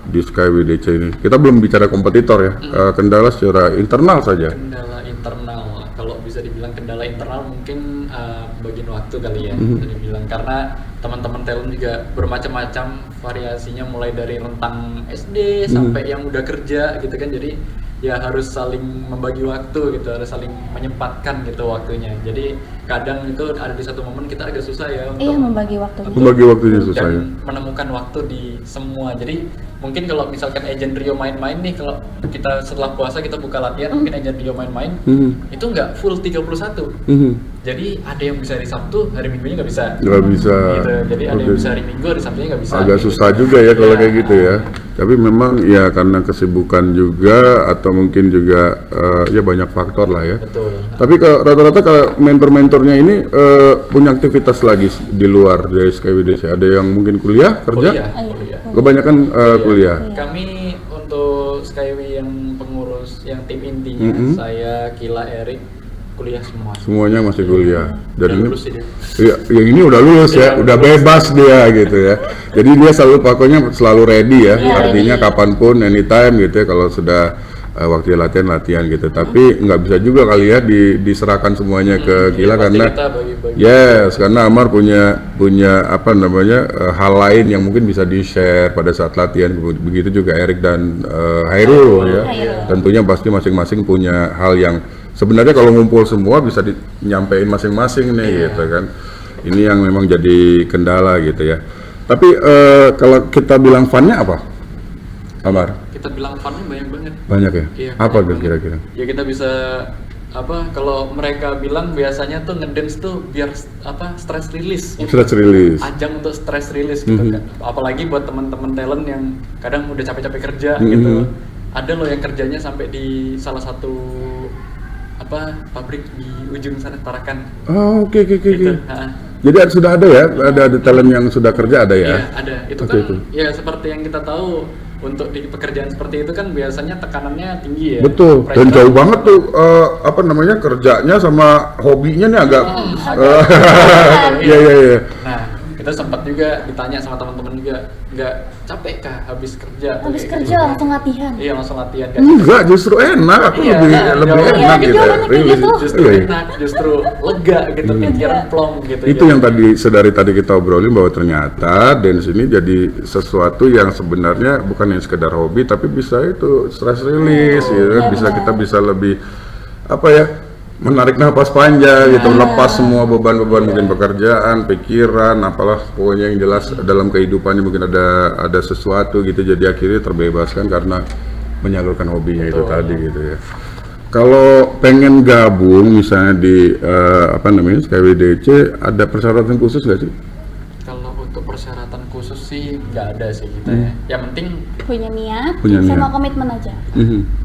di Skyway DC ini? Kita belum bicara kompetitor ya, kendala secara internal saja. Kendala internal, kalau bisa dibilang kendala internal mungkin bagian waktu kali ya, bisa dibilang karena teman-teman talent juga bermacam-macam variasinya, mulai dari rentang SD sampai yang udah kerja gitu kan, jadi ya harus saling membagi waktu gitu, harus saling menyempatkan gitu waktunya. Jadi kadang itu ada di satu momen kita agak susah ya untuk Iya, membagi waktunya. Membagi waktunya susah ya. dan menemukan waktu di semua. Jadi mungkin kalau misalkan Agent Rio main-main nih, kalau kita setelah puasa kita buka latihan, mungkin Agent Rio main-main itu nggak full 31. Jadi ada yang bisa hari Sabtu, hari Minggunya nggak bisa. Nggak bisa. Gitu. Jadi ada yang Oke. bisa hari Minggu, hari Sabtunya nggak bisa. Agak Gitu. susah juga ya kalau Iya. kayak gitu ya. Tapi memang ya karena kesibukan juga atau mungkin juga ya banyak faktor lah ya. Betul. Tapi rata-rata kalau mentor-mentornya ini punya aktivitas lagi di luar dari Skyway DC. Ada yang mungkin kuliah, kerja? Kuliah. Kebanyakan kuliah. Kami untuk Skyway yang pengurus, yang tim intinya, saya, Kila, Erik, kuliah semua. Semuanya masih kuliah. Dan Udah ini lulus sih dia. iya, yang ini udah lulus ya, udah bebas dia gitu ya. Jadi dia selalu pokoknya selalu ready ya. Artinya kapanpun, anytime gitu ya. Kalau sudah waktu latihan gitu. Tapi nggak bisa juga kali ya diserahkan semuanya ke Gila Pasti karena kita bagi-bagi. yes, karena Amar punya apa namanya hal lain yang mungkin bisa di share pada saat latihan. Begitu juga Erik dan Hairul ya. Tentunya pasti masing-masing punya hal yang sebenarnya kalau ngumpul semua bisa dinyampein masing-masing nih gitu kan. Ini yang memang jadi kendala gitu ya. Tapi kalau kita bilang fun-nya apa, Amar? Kita bilang fun-nya banyak banget. Banyak ya? Iya, Apa banyak tuh kira-kira? Ya kita bisa kalau mereka bilang biasanya tuh ngedance tuh biar stress release gitu. Stress release. Ajang untuk stress release gitu kan. Apalagi buat teman-teman talent yang kadang udah capek-capek kerja gitu. Ada loh yang kerjanya sampai di salah satu pabrik di ujung sana Tarakan. Oh, oke. Gitu. Jadi sudah ada ya, ada talent yang sudah kerja ada ya? Iya, ada. Itu Oke, kan itu. ya seperti yang kita tahu, untuk di pekerjaan seperti itu kan biasanya tekanannya tinggi ya. Betul, dan Pressure. jauh banget tuh kerjanya sama hobinya nih agak iya. Nah, kita sempat juga ditanya sama teman-teman juga, nggak capek kah habis kerja? Habis Kayak kerja gitu. langsung latihan. Iya, langsung latihan kan. Enggak, justru enak, aku Iya, lebih nah, lebih jawabannya enak gitu, gitu. jawabannya kayak gitu. Justru Iya. enak, justru lega gitu, pikiran plong gitu. Itu yang tadi sedari tadi kita obrolin bahwa ternyata dance ini jadi sesuatu yang sebenarnya bukan yang sekedar hobi tapi bisa itu stress release gitu kan. Bisa kita bisa lebih menarik nafas panjang gitu, lepas semua beban-beban mungkin pekerjaan, pikiran, apalah pokoknya yang jelas dalam kehidupannya mungkin ada sesuatu gitu, jadi akhirnya terbebaskan karena menyalurkan hobinya itu tadi gitu ya. Kalau pengen gabung misalnya di SkyWDC, ada persyaratan khusus nggak sih? Kalau untuk persyaratan khusus sih nggak ada sih kita ya. Yang penting Punya niat, Punya sama niat. komitmen aja.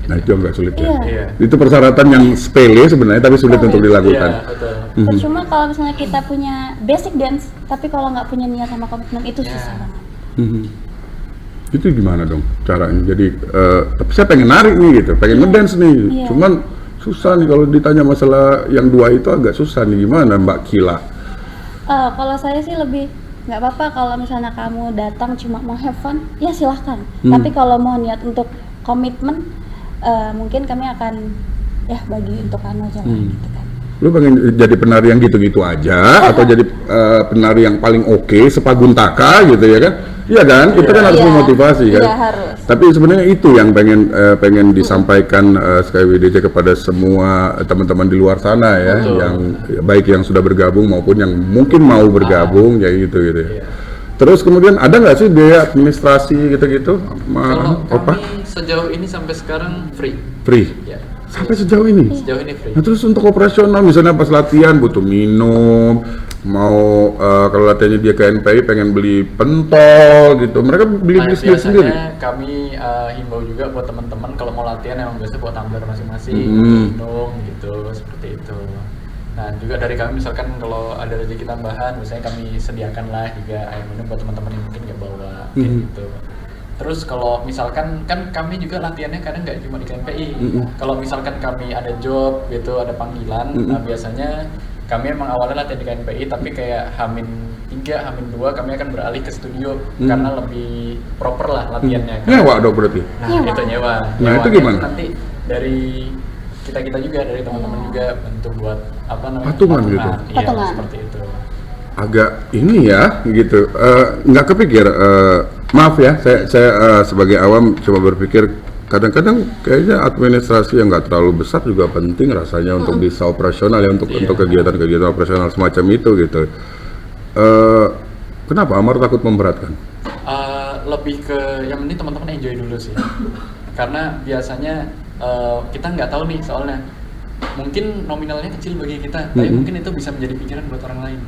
Nah itu agak sulit ya. Iya. iya. Itu persyaratan yang sepele sebenarnya tapi sulit untuk dilakukan. Iya, betul. Percuma kalau misalnya kita punya basic dance, tapi kalau nggak punya niat sama komitmen itu susah banget. Itu gimana dong caranya? Jadi tapi saya pengen narik nih gitu, pengen ngedance nih. Iya. Cuman susah nih kalau ditanya masalah yang dua itu agak susah nih, gimana Mbak Kila? Kalau saya sih lebih nggak apa-apa kalau misalnya kamu datang cuma mau have fun, ya silahkan. Tapi kalau mau niat untuk komitmen, mungkin kami akan bagi untuk anu aja lah, gitu kan. Lu pengen jadi penari yang gitu-gitu aja atau jadi penari yang paling oke, sepaguntaka gitu ya kan? Iya kan? Kita kan harus Iya. memotivasi kan? Iya, harus. Tapi sebenarnya itu yang pengen disampaikan SkyWDC kepada semua teman-teman di luar sana ya, yang baik yang sudah bergabung maupun yang mungkin mau bergabung ya gitu ya. Terus kemudian ada nggak sih biaya administrasi gitu-gitu? Kalau kami sejauh ini sampai sekarang free. Free? Ya, Sampai sejauh ini? sejauh ini free. Nah terus untuk operasional misalnya pas latihan butuh minum, mau kalau latihannya dia ke NPI pengen beli pentol gitu, mereka beli Nah, sendiri sendiri. biasanya kami himbau juga buat teman-teman kalau mau latihan emang biasa buat tumbler masing-masing, minum gitu, seperti itu. Nah juga dari kami misalkan kalau ada rezeki tambahan, misalnya kami sediakan lah juga air minum buat teman-teman yang mungkin nggak bawa, kayak gitu. Terus kalau misalkan kan kami juga latihannya kadang nggak cuma di KNPI. Kalau misalkan kami ada job gitu, ada panggilan, nah biasanya kami emang awalnya latihan di KNPI, tapi kayak Hamin 3, Hamin 2 kami akan beralih ke studio karena lebih proper lah latihannya. Nyewa dong berarti? Nah Nyewa. itu nyewa. Nah, itu Nyewanya gimana? Nanti dari kita juga, dari teman-teman juga bantu buat Patungan gitu? Iya, Patungan. seperti itu. Agak ini ya gitu, nggak kepikir, maaf ya saya sebagai awam coba berpikir kadang-kadang kayaknya administrasi yang nggak terlalu besar juga penting rasanya untuk bisa operasional ya, untuk kegiatan-kegiatan operasional semacam itu gitu. Kenapa Amar takut memberatkan? Lebih ke yang penting teman-teman enjoy dulu sih, karena biasanya kita nggak tahu nih soalnya mungkin nominalnya kecil bagi kita, tapi mungkin itu bisa menjadi pikiran buat orang lain,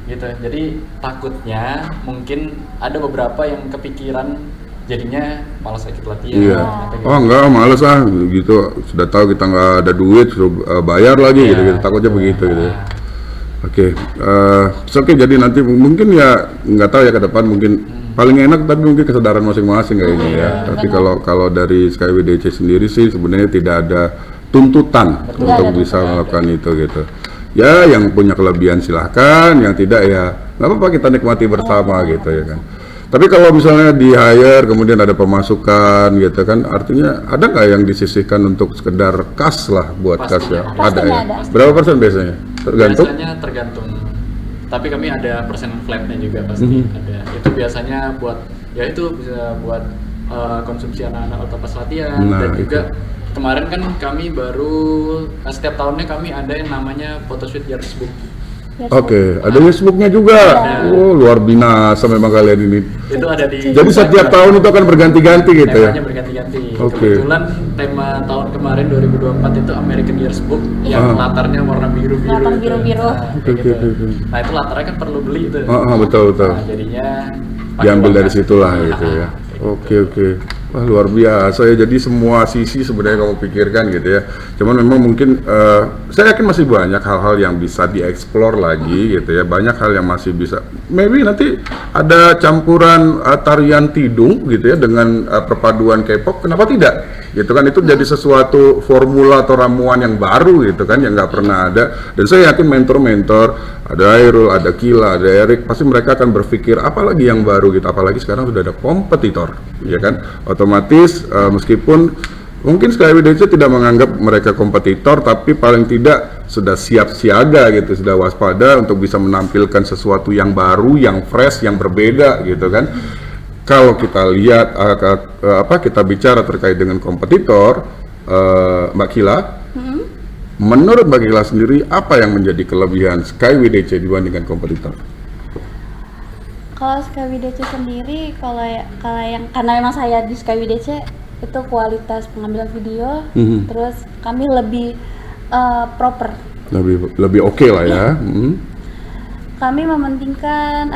gitu. Jadi takutnya mungkin ada beberapa yang kepikiran jadinya malas ikut latihan. Iya. atau gitu. Oh enggak, males gitu. Sudah tahu kita nggak ada duit, suruh bayar lagi Iya. gitu. Takutnya begitu gitu. Nah, Oke, oke. Jadi nanti mungkin ya nggak tahu ya ke depan mungkin paling enak tapi mungkin kesadaran masing-masing kayaknya ya. Tapi kalau dari SkyWDC sendiri sih sebenarnya tidak ada tuntutan untuk bisa melakukan itu gitu. Ya yang punya kelebihan silahkan, yang tidak ya nggak apa-apa, kita nikmati bersama gitu ya kan. Tapi kalau misalnya di hire kemudian ada pemasukan gitu kan, artinya ada nggak yang disisihkan untuk sekedar kas lah buat kas ya? Pastinya Ada ya. ada. Berapa persen biasanya? Tergantung. biasanya tergantung. Tapi kami ada persen flatnya juga pasti ada. Itu biasanya buat ya itu bisa buat konsumsi anak-anak atau pas latihan, Nah, dan juga itu. kemarin kan kami baru setiap tahunnya kami ada yang namanya photoshoot yearbook. Oke, ada Facebooknya juga. Oh, luar binasa memang kalian ini. Itu ada di. Jadi setiap tahun itu akan berganti-ganti gitu ya? Temanya berganti-ganti. Oke. Kebetulan tema tahun kemarin 2024 itu American Yearbook yang latarnya warna biru-biru. Latar itu. biru-biru. Nah, kayak Oke, gitu. oke, oke. Nah, itu latarnya kan perlu beli itu. Betul. Nah, jadinya pakai Diambil warna. dari situlah gitu ya. Oke. Wah, luar biasa ya. Jadi semua sisi sebenarnya kamu pikirkan gitu ya. Cuman memang mungkin saya yakin masih banyak hal-hal yang bisa dieksplor lagi gitu ya. Banyak hal yang masih bisa. Maybe nanti ada campuran tarian tidung gitu ya dengan perpaduan K-pop. Kenapa tidak? Gitu kan, itu jadi sesuatu formula atau ramuan yang baru gitu kan, yang nggak pernah ada. Dan saya yakin mentor-mentor, ada Airul, ada Kila, ada Erik, pasti mereka akan berpikir apalagi yang baru gitu. Apalagi sekarang sudah ada kompetitor, ya kan? Otomatis meskipun mungkin SkyWDC tidak menganggap mereka kompetitor, tapi paling tidak sudah siap siaga gitu, sudah waspada untuk bisa menampilkan sesuatu yang baru, yang fresh, yang berbeda gitu kan. Kalau kita lihat kita bicara terkait dengan kompetitor, Mbak Kila, menurut Mbak Kila sendiri apa yang menjadi kelebihan SkyWDC dibandingkan kompetitor? Kalau SkyWDC sendiri, karena memang saya di SkyWDC itu kualitas pengambilan video, terus kami lebih proper. Lebih oke lah ya. Kami mementingkan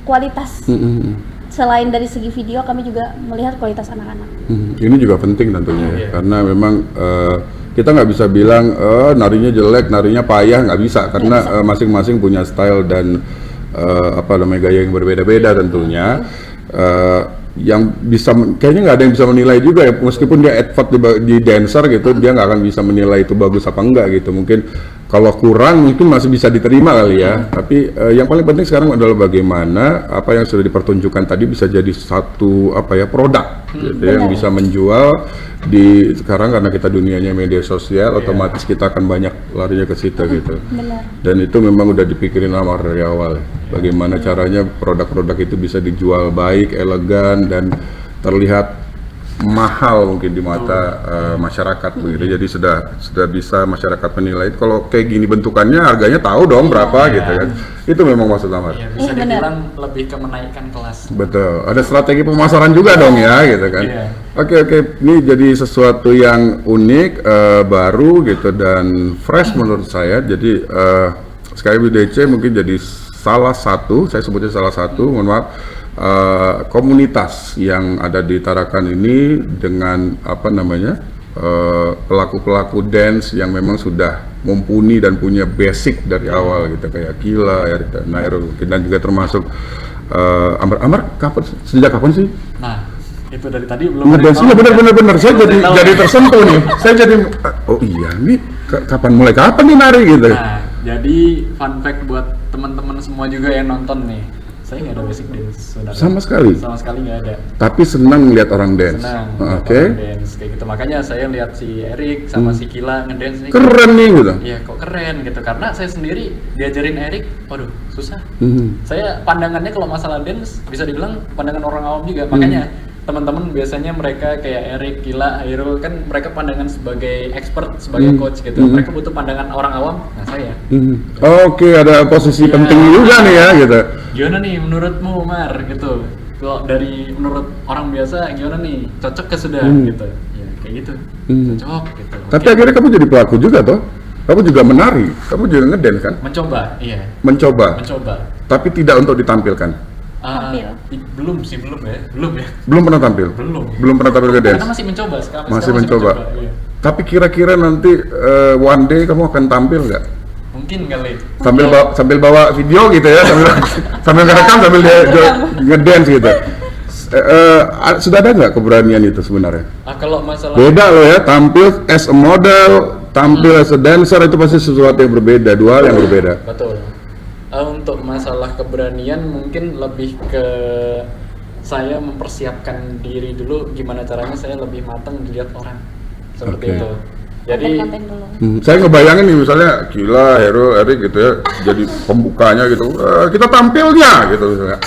kualitas. Selain dari segi video, kami juga melihat kualitas anak-anak. Ini juga penting tentunya ya, karena memang kita nggak bisa bilang narinya jelek, narinya payah, nggak bisa, karena masing-masing punya style dan gaya yang berbeda-beda tentunya. Yang bisa kayaknya nggak ada yang bisa menilai juga ya, meskipun dia advert di dancer gitu, dia nggak akan bisa menilai itu bagus apa enggak gitu. Mungkin kalau kurang mungkin masih bisa diterima kali ya, tapi yang paling penting sekarang adalah bagaimana apa yang sudah dipertunjukkan tadi bisa jadi satu produk gitu, yang bisa menjual di sekarang, karena kita dunianya media sosial, otomatis kita akan banyak larinya ke situ gitu. Dan itu memang udah dipikirin lama dari awal ya. Bagaimana caranya produk-produk itu bisa dijual baik, elegan, dan terlihat mahal mungkin di mata masyarakat begitu. Jadi sudah bisa masyarakat menilai kalau kayak gini bentukannya, harganya tahu dong berapa gitu kan. Itu memang maksud Amar. Iya, bisa dibilang lebih ke menaikkan kelas. Betul. Ada strategi pemasaran juga dong ya gitu kan. Oke. Ini jadi sesuatu yang unik, baru gitu, dan fresh menurut saya. Jadi SkyWDC mungkin jadi salah satu, saya sebutnya salah satu, mohon maaf, komunitas yang ada di Tarakan ini dengan pelaku-pelaku dance yang memang sudah mumpuni dan punya basic dari awal gitu, kayak Kila, Erik, Nairul, dan juga termasuk Amar. Sejak kapan sih? Nah, itu dari tadi belum. Ngedance-nya bener. Saya jadi tersentuh nih. Saya jadi oh iya nih, kapan nih nari gitu. Nah, jadi fun fact buat teman-teman semua juga yang nonton nih, saya nggak ada basic dance sebenarnya. Sama sekali nggak ada. Tapi senang melihat orang dance. Senang orang dance kayak gitu. Makanya saya lihat si Erik sama si Kila ngedance nih. Keren nih gitu. Iya, kok keren gitu. Karena saya sendiri diajarin Erik, waduh susah. Saya pandangannya kalau masalah dance bisa dibilang pandangan orang awam juga. Makanya teman-teman biasanya mereka kayak Erik, Kila, Hairul kan mereka pandangan sebagai expert, sebagai coach gitu. Mereka butuh pandangan orang awam. Nah saya. Oke, ada posisi penting juga nih ya gitu. Gimana nih menurutmu, Mar, gitu? Kalau dari menurut orang biasa gimana nih? Cocok ke sudah gitu? Ya kayak gitu. Cocok gitu. Tapi akhirnya kamu jadi pelaku juga toh? Kamu juga menari, kamu juga ngedance kan? Mencoba, iya. Mencoba. Tapi tidak untuk ditampilkan. Belum ya. Belum pernah tampil. Belum pernah tampil ke dance. Karena masih mencoba sekarang. Masih mencoba. Iya. Tapi kira-kira nanti one day kamu akan tampil nggak? Mungkin kali. Sambil bawa video gitu ya, sambil ngerekam sambil dia ngedance gitu. Sudah ada nggak keberanian itu sebenarnya? Kalau masalah beda loh ya, tampil as a model, tampil as a dancer, itu pasti sesuatu yang berbeda, dua hal yang berbeda. Betul. Untuk masalah keberanian mungkin lebih ke saya mempersiapkan diri dulu, gimana caranya saya lebih matang dilihat orang seperti itu. Jadi saya ngebayangin nih misalnya Kila, Hero, Erik gitu ya, jadi pembukanya gitu, kita tampilnya gitu misalnya,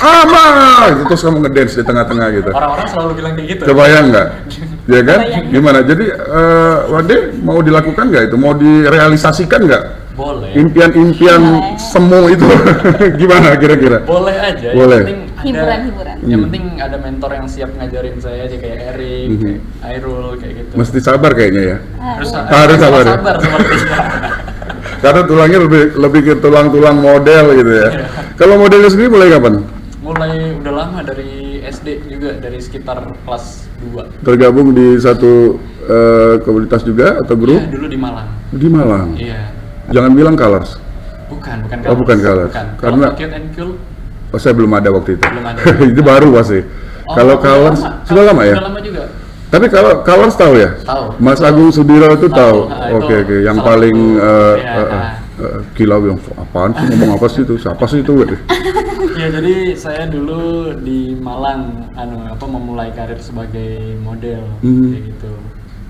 gitu, terus kamu ngedance di tengah-tengah gitu. Orang-orang selalu bilang kayak gitu. Kebayang nggak? Ya kan? Gimana? Jadi Wade mau dilakukan nggak itu? Mau direalisasikan nggak? Boleh. Impian-impian Boleh. semu itu gimana kira-kira? Boleh aja. Boleh. Yang penting ada Hiburan-hiburan. Yang penting ada mentor yang siap ngajarin saya aja kayak Erik, kayak Airul kayak gitu. Mesti sabar kayaknya ya. Harus sabar ya? sabar sepertinya. Karena tulangnya lebih ke tulang-tulang model gitu ya. Kalau modelnya sendiri mulai kapan? Mulai udah lama dari SD juga, dari sekitar kelas 2. Tergabung di satu komunitas juga atau grup? Iya, dulu di Malang. Di Malang. Iya. Jangan bilang Colors. Bukan Oh, bukan Colors. Bukan. Karena- Kalau Cute and Cool Oh, saya belum ada waktu itu. Belum ada. Itu baru pasti. Kalau udah Colors lama. sudah lama ya? Udah lama juga. Tapi kalau Colors tahu ya? Tahu. Mas Agung Sudiro itu tahu. Nah, Oke, itu yang salah paling satu, gila bilang apaan sih, ngomong apa sih itu? Siapa sih itu? Ya jadi saya dulu di Malang memulai karir sebagai model kayak gitu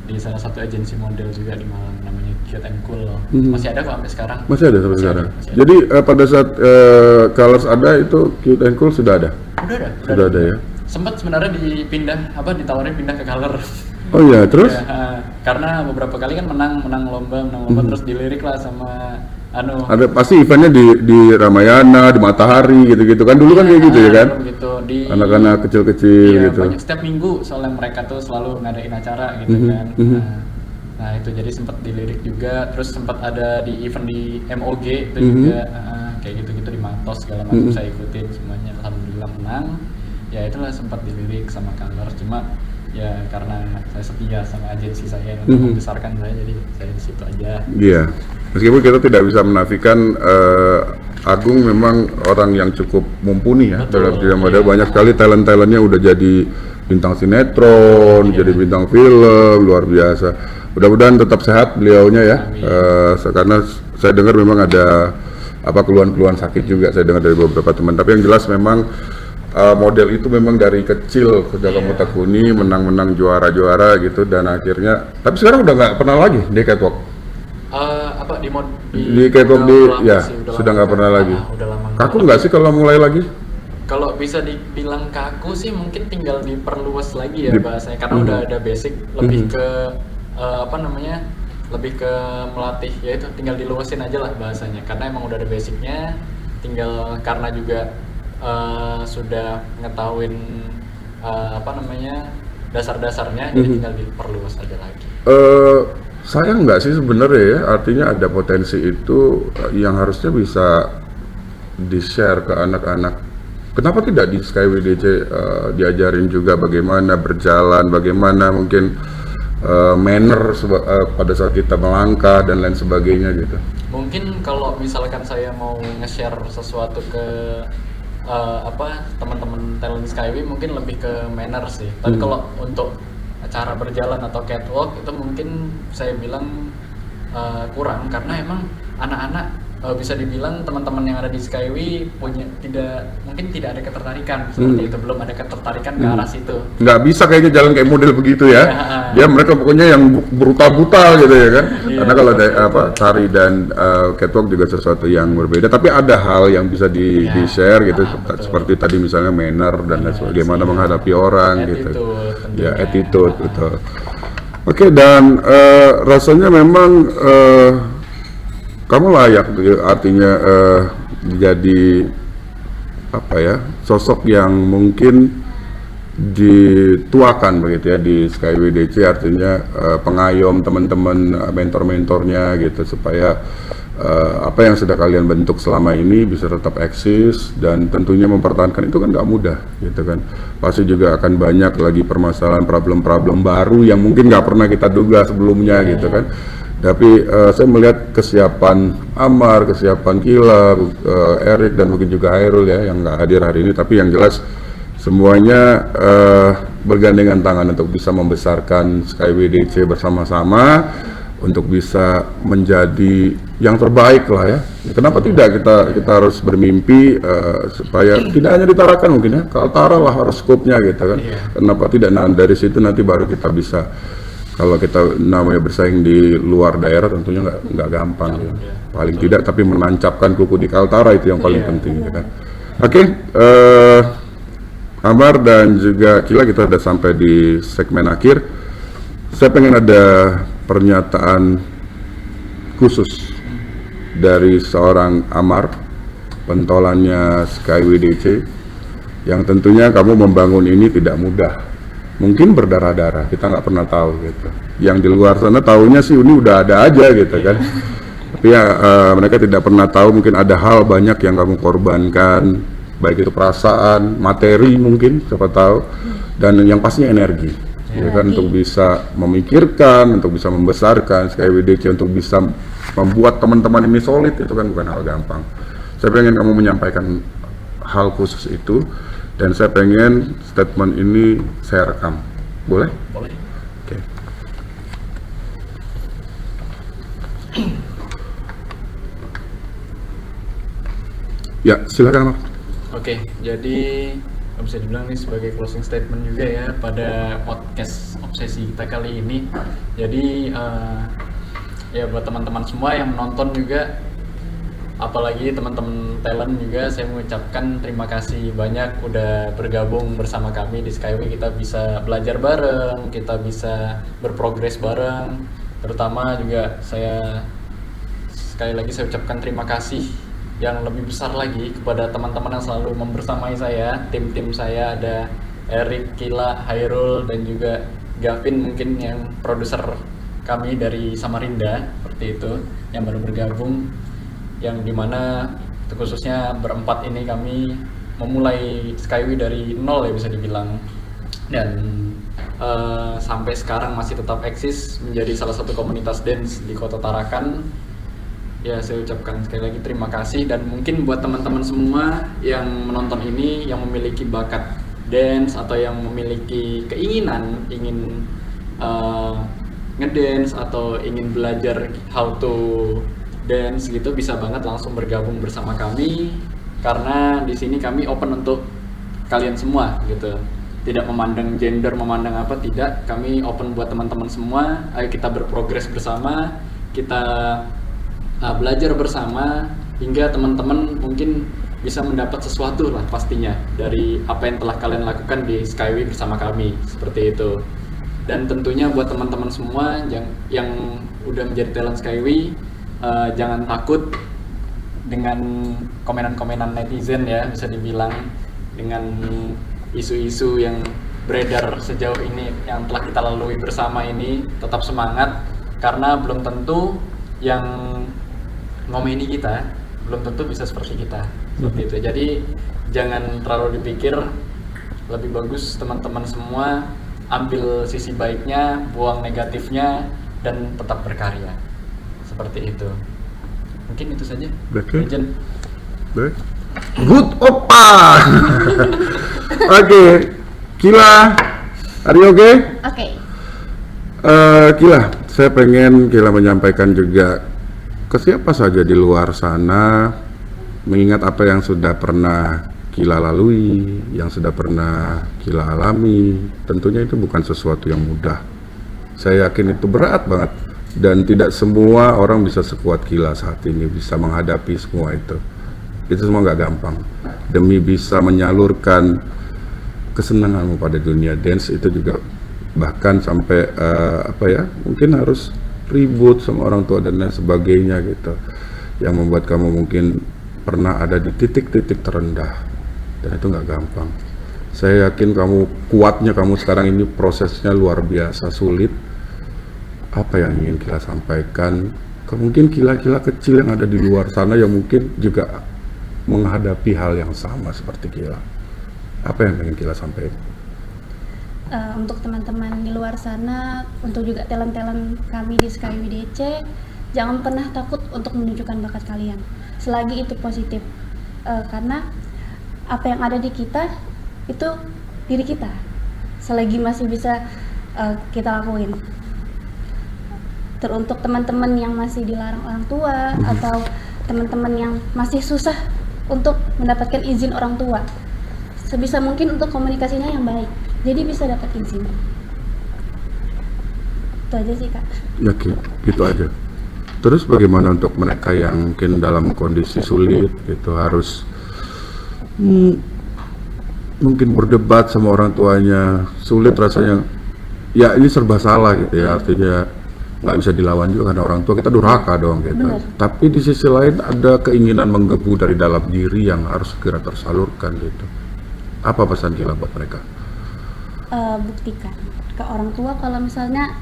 di salah satu agensi model juga di Malang namanya Cute and Cool. Masih ada kok sampai sekarang. Masih ada sampai sekarang. Masih ada. Jadi pada saat Colors ada itu Cute and Cool sudah ada. Sudah ada ya. Sempat sebenarnya ditawarin pindah ke Color. Oh iya, terus? Ya, karena beberapa kali kan menang lomba terus dilirik lah sama Ada pasti eventnya di Ramayana, di Matahari gitu-gitu kan dulu kan kayak gitu ya kan? Gitu, di Anak-anak kecil-kecil iya, gitu. banyak setiap minggu soalnya mereka tuh selalu ngadain acara gitu kan. Nah itu jadi sempat dilirik juga, terus sempat ada di event di MOG itu juga kayak gitu-gitu di Matos segala macam saya ikutin semuanya, alhamdulillah menang. Ya itulah sempat dilirik sama Colors, cuma ya karena saya setia sama agensi saya yang membesarkan saya, jadi saya di situ aja. Iya. Meskipun kita tidak bisa menafikan Agung memang orang yang cukup mumpuni ya. Betul, dalam bidang model, iya. banyak sekali talent-talentnya udah jadi bintang sinetron, jadi bintang film, luar biasa. Mudah-mudahan tetap sehat beliaunya ya. Karena saya dengar memang ada keluhan-keluhan sakit juga saya dengar dari beberapa teman. Tapi yang jelas memang model itu memang dari kecil sudah kamu tekuni, menang-menang juara-juara gitu, dan akhirnya tapi sekarang udah nggak pernah lagi di catwalk. Di catwalk sudah nggak pernah lagi. Udah lama. Kaku nggak sih kalau mulai lagi? Kalau bisa dibilang kaku sih mungkin tinggal diperluas lagi ya bahasanya, karena udah ada basic, lebih ke lebih ke melatih, ya itu tinggal diluasin aja lah bahasanya, karena emang udah ada basicnya, tinggal karena juga sudah ngetahuin dasar-dasarnya, jadi tinggal diperluas aja lagi. Sayang nggak sih sebenarnya ya, artinya ada potensi itu yang harusnya bisa di-share ke anak-anak. Kenapa tidak di SkyWDC diajarin juga bagaimana berjalan, bagaimana mungkin manner pada saat kita melangkah dan lain sebagainya gitu. Mungkin kalau misalkan saya mau nge-share sesuatu ke teman-teman talent Skyway, mungkin lebih ke manner sih. Tapi kalau untuk cara berjalan atau catwalk itu mungkin saya bilang kurang, karena emang anak-anak bisa dibilang teman-teman yang ada di Skyway mungkin tidak ada ketertarikan seperti itu, belum ada ketertarikan ke arah situ. Nggak bisa kayaknya jalan kayak model begitu ya. Ya mereka pokoknya yang brutal-brutal gitu ya kan. Karena kalau ada tari dan catwalk juga sesuatu yang berbeda, tapi ada hal yang bisa di-share gitu, seperti tadi misalnya manner dan lain sebagainya, bagaimana menghadapi orang gitu. Ya, attitude betul. Oke, dan rasanya memang kamu layak, artinya jadi sosok yang mungkin dituakan begitu ya di SkyWDC, artinya pengayom teman-teman, mentor-mentornya gitu, supaya apa yang sudah kalian bentuk selama ini bisa tetap eksis, dan tentunya mempertahankan itu kan nggak mudah gitu kan. Pasti juga akan banyak lagi permasalahan, problem-problem baru yang mungkin nggak pernah kita duga sebelumnya gitu kan. Tapi saya melihat kesiapan Amar, kesiapan Kila, Erik, dan mungkin juga Hairul ya yang nggak hadir hari ini. Tapi yang jelas semuanya bergandengan tangan untuk bisa membesarkan SkyWDC bersama-sama, untuk bisa menjadi yang terbaik lah ya. Kenapa tidak kita harus bermimpi supaya tidak hanya ditarakan mungkin ya, ke Altara lah harus skupnya gitu kan. Kenapa tidak? Nah dari situ nanti baru kita bisa. Kalau kita namanya bersaing di luar daerah tentunya nggak gampang ya. Paling tidak tapi menancapkan kuku di Kaltara itu yang paling penting ya kan. Oke, Amar dan juga Kila, kita sudah sampai di segmen akhir. Saya pengen ada pernyataan khusus dari seorang Amar, pentolannya Skyway DC, yang tentunya kamu membangun ini tidak mudah. Mungkin berdarah-darah, kita nggak pernah tahu gitu. Yang di luar sana taunya sih ini udah ada aja gitu kan. Tapi ya mereka tidak pernah tahu mungkin ada hal banyak yang kamu korbankan, baik itu perasaan, materi mungkin, siapa tahu, dan yang pastinya energi. Ya kan, untuk bisa memikirkan, untuk bisa membesarkan Skyway DC, untuk bisa membuat teman-teman ini solid, itu kan bukan hal gampang. Saya pengen kamu menyampaikan hal khusus itu, dan saya pengen statement ini saya rekam. Boleh? Boleh. Oke. Ya, silakan Mas. Oke, jadi bisa dibilang ini sebagai closing statement juga ya pada podcast obsesi kita kali ini. Jadi ya buat teman-teman semua yang menonton juga, apalagi teman-teman talent juga, saya mengucapkan terima kasih banyak udah bergabung bersama kami di Skyway. Kita bisa belajar bareng, kita bisa berprogres bareng. Terutama juga sekali lagi saya ucapkan terima kasih yang lebih besar lagi kepada teman-teman yang selalu membersamai saya, tim-tim saya, ada Erik, Kila, Hairul, dan juga Gavin mungkin yang produser kami dari Samarinda, seperti itu, yang baru bergabung, yang dimana khususnya berempat ini kami memulai Skyway dari nol ya bisa dibilang, dan sampai sekarang masih tetap eksis menjadi salah satu komunitas dance di Kota Tarakan. Ya, saya ucapkan sekali lagi terima kasih, dan mungkin buat teman-teman semua yang menonton ini yang memiliki bakat dance atau yang memiliki keinginan ingin ngedance atau ingin belajar how to dance gitu, bisa banget langsung bergabung bersama kami, karena di sini kami open untuk kalian semua gitu. Tidak memandang gender, memandang apa, tidak. Kami open buat teman-teman semua. Ayo kita berprogres bersama, kita belajar bersama, hingga teman-teman mungkin bisa mendapat sesuatu lah pastinya dari apa yang telah kalian lakukan di Skyway bersama kami, seperti itu. Dan tentunya buat teman-teman semua yang udah menjadi talent Skyway, jangan takut dengan komenan-komenan netizen ya, bisa dibilang, dengan isu-isu yang beredar sejauh ini yang telah kita lalui bersama ini. Tetap semangat, karena belum tentu yang ngomeni kita belum tentu bisa seperti kita, seperti itu. Jadi jangan terlalu dipikir, lebih bagus teman-teman semua ambil sisi baiknya, buang negatifnya, dan tetap berkarya, seperti itu. Mungkin itu saja. Oke. Legend. Baik. Good opa. Oke. Kila, are you okay? Oke. Kila, saya pengen Kila menyampaikan juga ke siapa saja di luar sana, mengingat apa yang sudah pernah Kila lalui, yang sudah pernah Kila alami. Tentunya itu bukan sesuatu yang mudah. Saya yakin itu berat banget, dan tidak semua orang bisa sekuat Kila saat ini, bisa menghadapi semua itu. Itu semua nggak gampang. Demi bisa menyalurkan kesenanganmu pada dunia dance, itu juga bahkan sampai mungkin harus ribut sama orang tua dan lain sebagainya gitu, yang membuat kamu mungkin pernah ada di titik-titik terendah, dan itu nggak gampang. Saya yakin kuatnya kamu sekarang ini, prosesnya luar biasa sulit. Apa yang ingin Kila sampaikan ke mungkin Kila-Kila kecil yang ada di luar sana yang mungkin juga menghadapi hal yang sama seperti Kila? Apa yang ingin Kila sampaikan? Untuk teman-teman di luar sana, untuk juga talent-talent kami di Skyway DC, jangan pernah takut untuk menunjukkan bakat kalian selagi itu positif, karena apa yang ada di kita itu diri kita, selagi masih bisa kita lakuin. Teruntuk teman-teman yang masih dilarang orang tua, atau teman-teman yang masih susah untuk mendapatkan izin orang tua, sebisa mungkin untuk komunikasinya yang baik, jadi bisa dapat izin. Itu aja sih Kak. Ya gitu aja. Terus bagaimana untuk mereka yang mungkin dalam kondisi sulit gitu, harus mungkin berdebat sama orang tuanya, sulit rasanya, ya ini serba salah gitu ya, artinya nggak bisa dilawan juga karena orang tua kita durhaka dong gitu. Benar. Tapi di sisi lain ada keinginan menggebu dari dalam diri yang harus segera tersalurkan gitu. Apa pesan Kila buat mereka? Buktikan ke orang tua kalau misalnya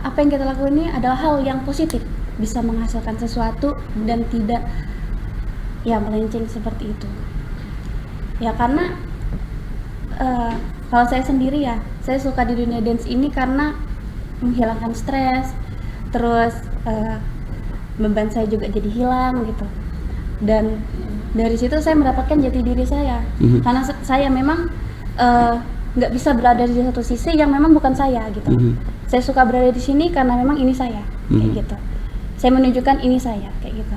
apa yang kita lakukan ini adalah hal yang positif, bisa menghasilkan sesuatu dan tidak ya melenceng seperti itu. Ya karena kalau saya sendiri ya, saya suka di dunia dance ini karena menghilangkan stres, terus beban saya juga jadi hilang gitu. Dan dari situ saya mendapatkan jati diri saya, karena saya memang nggak bisa berada di satu sisi yang memang bukan saya gitu. Saya suka berada di sini karena memang ini saya, kayak gitu. Saya menunjukkan ini saya, kayak gitu.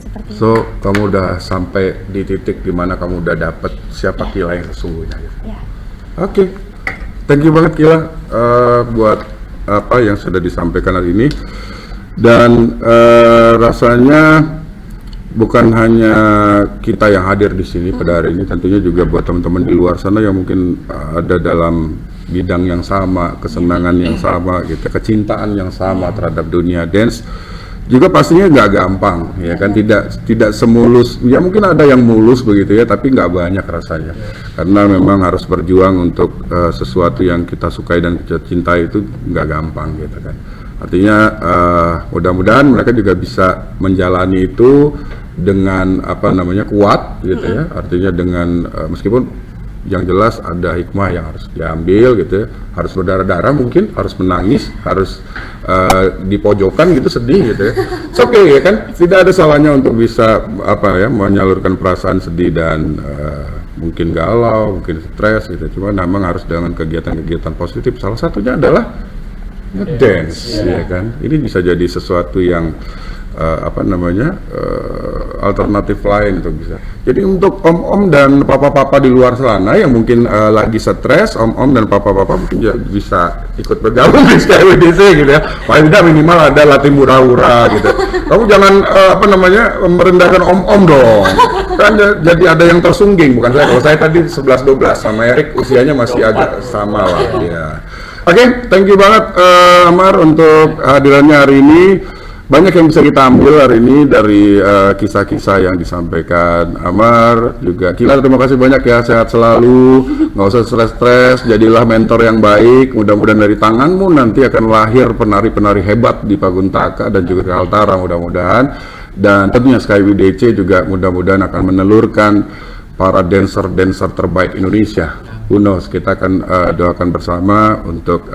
Seperti itu. So, kamu udah sampai di titik dimana kamu udah dapet siapa Kila yang sesungguhnya gitu. Ya. Oke, thank you banget Kila buat apa yang sudah disampaikan hari ini. Dan rasanya bukan hanya kita yang hadir di sini pada hari ini, tentunya juga buat teman-teman di luar sana yang mungkin ada dalam bidang yang sama, kesenangan yang sama, gitu, kecintaan yang sama terhadap dunia dance. Juga pastinya nggak gampang, ya kan? Tidak semulus. Ya mungkin ada yang mulus begitu ya, tapi nggak banyak rasanya. Karena memang harus berjuang untuk sesuatu yang kita sukai dan kita cintai itu nggak gampang, gitu kan. Artinya mudah-mudahan mereka juga bisa menjalani itu dengan apa namanya kuat gitu ya. Artinya dengan meskipun yang jelas ada hikmah yang harus diambil gitu ya. Harus berdarah-darah mungkin, harus menangis, harus di pojokan gitu sedih gitu ya. It's okay ya kan. Tidak ada salahnya untuk bisa apa ya menyalurkan perasaan sedih dan mungkin galau, mungkin stres gitu. Cuma memang harus dengan kegiatan-kegiatan positif. Salah satunya adalah dance, ya kan. Ini bisa jadi sesuatu yang apa namanya alternatif lain untuk bisa. Jadi untuk om-om dan papa-papa di luar sana yang mungkin lagi stres, om-om dan papa-papa mungkin bisa ikut bergabung di SkyWDC gitu ya. Paling tidak minimal ada latih hura-hura gitu. Kamu jangan apa namanya merendahkan om-om dong. Kan jadi ada yang tersungging, bukan saya. Kalau saya tadi 11-12 sama Erik usianya masih agak sama lah ya. Oke, thank you banget Amar untuk hadirannya hari ini. Banyak yang bisa kita ambil hari ini dari kisah-kisah yang disampaikan Amar. Juga Kila, terima kasih banyak ya, sehat selalu, nggak usah stres-stres, jadilah mentor yang baik. Mudah-mudahan dari tanganmu nanti akan lahir penari-penari hebat di Paguntaka dan juga di Kaltara mudah-mudahan. Dan tentunya SkyWDC juga mudah-mudahan akan menelurkan para dancer-dancer terbaik Indonesia. Who knows, kita akan doakan bersama untuk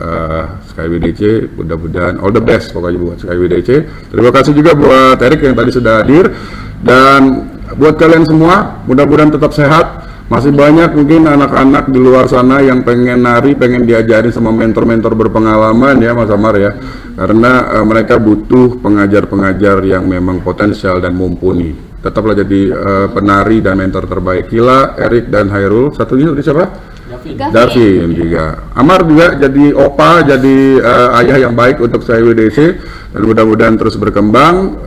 SkyWDC, mudah-mudahan all the best pokoknya buat SkyWDC. Terima kasih juga buat Erik yang tadi sudah hadir, dan buat kalian semua mudah-mudahan tetap sehat. Masih banyak mungkin anak-anak di luar sana yang pengen nari, pengen diajarin sama mentor-mentor berpengalaman ya Mas Amar ya, karena mereka butuh pengajar-pengajar yang memang potensial dan mumpuni. Tetaplah jadi penari dan mentor terbaik. Kila, Erik, dan Hairul. Satunya tadi siapa? Davin juga. Amar juga jadi opa, jadi ayah yang baik untuk SkyWDC, dan mudah-mudahan terus berkembang.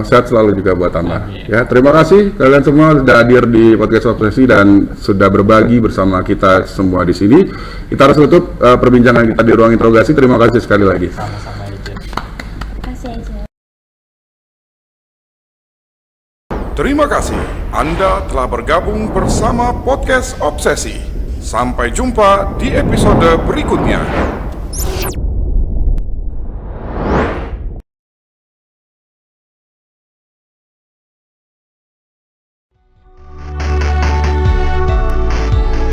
Sehat selalu juga buat Amar. Ya, terima kasih kalian semua sudah hadir di podcast Obsesi dan sudah berbagi bersama kita semua di sini. Kita harus tutup perbincangan kita di ruang interogasi. Terima kasih sekali lagi. Sama-sama aja. Kasih aja. Terima kasih Anda telah bergabung bersama podcast Obsesi. Sampai jumpa di episode berikutnya.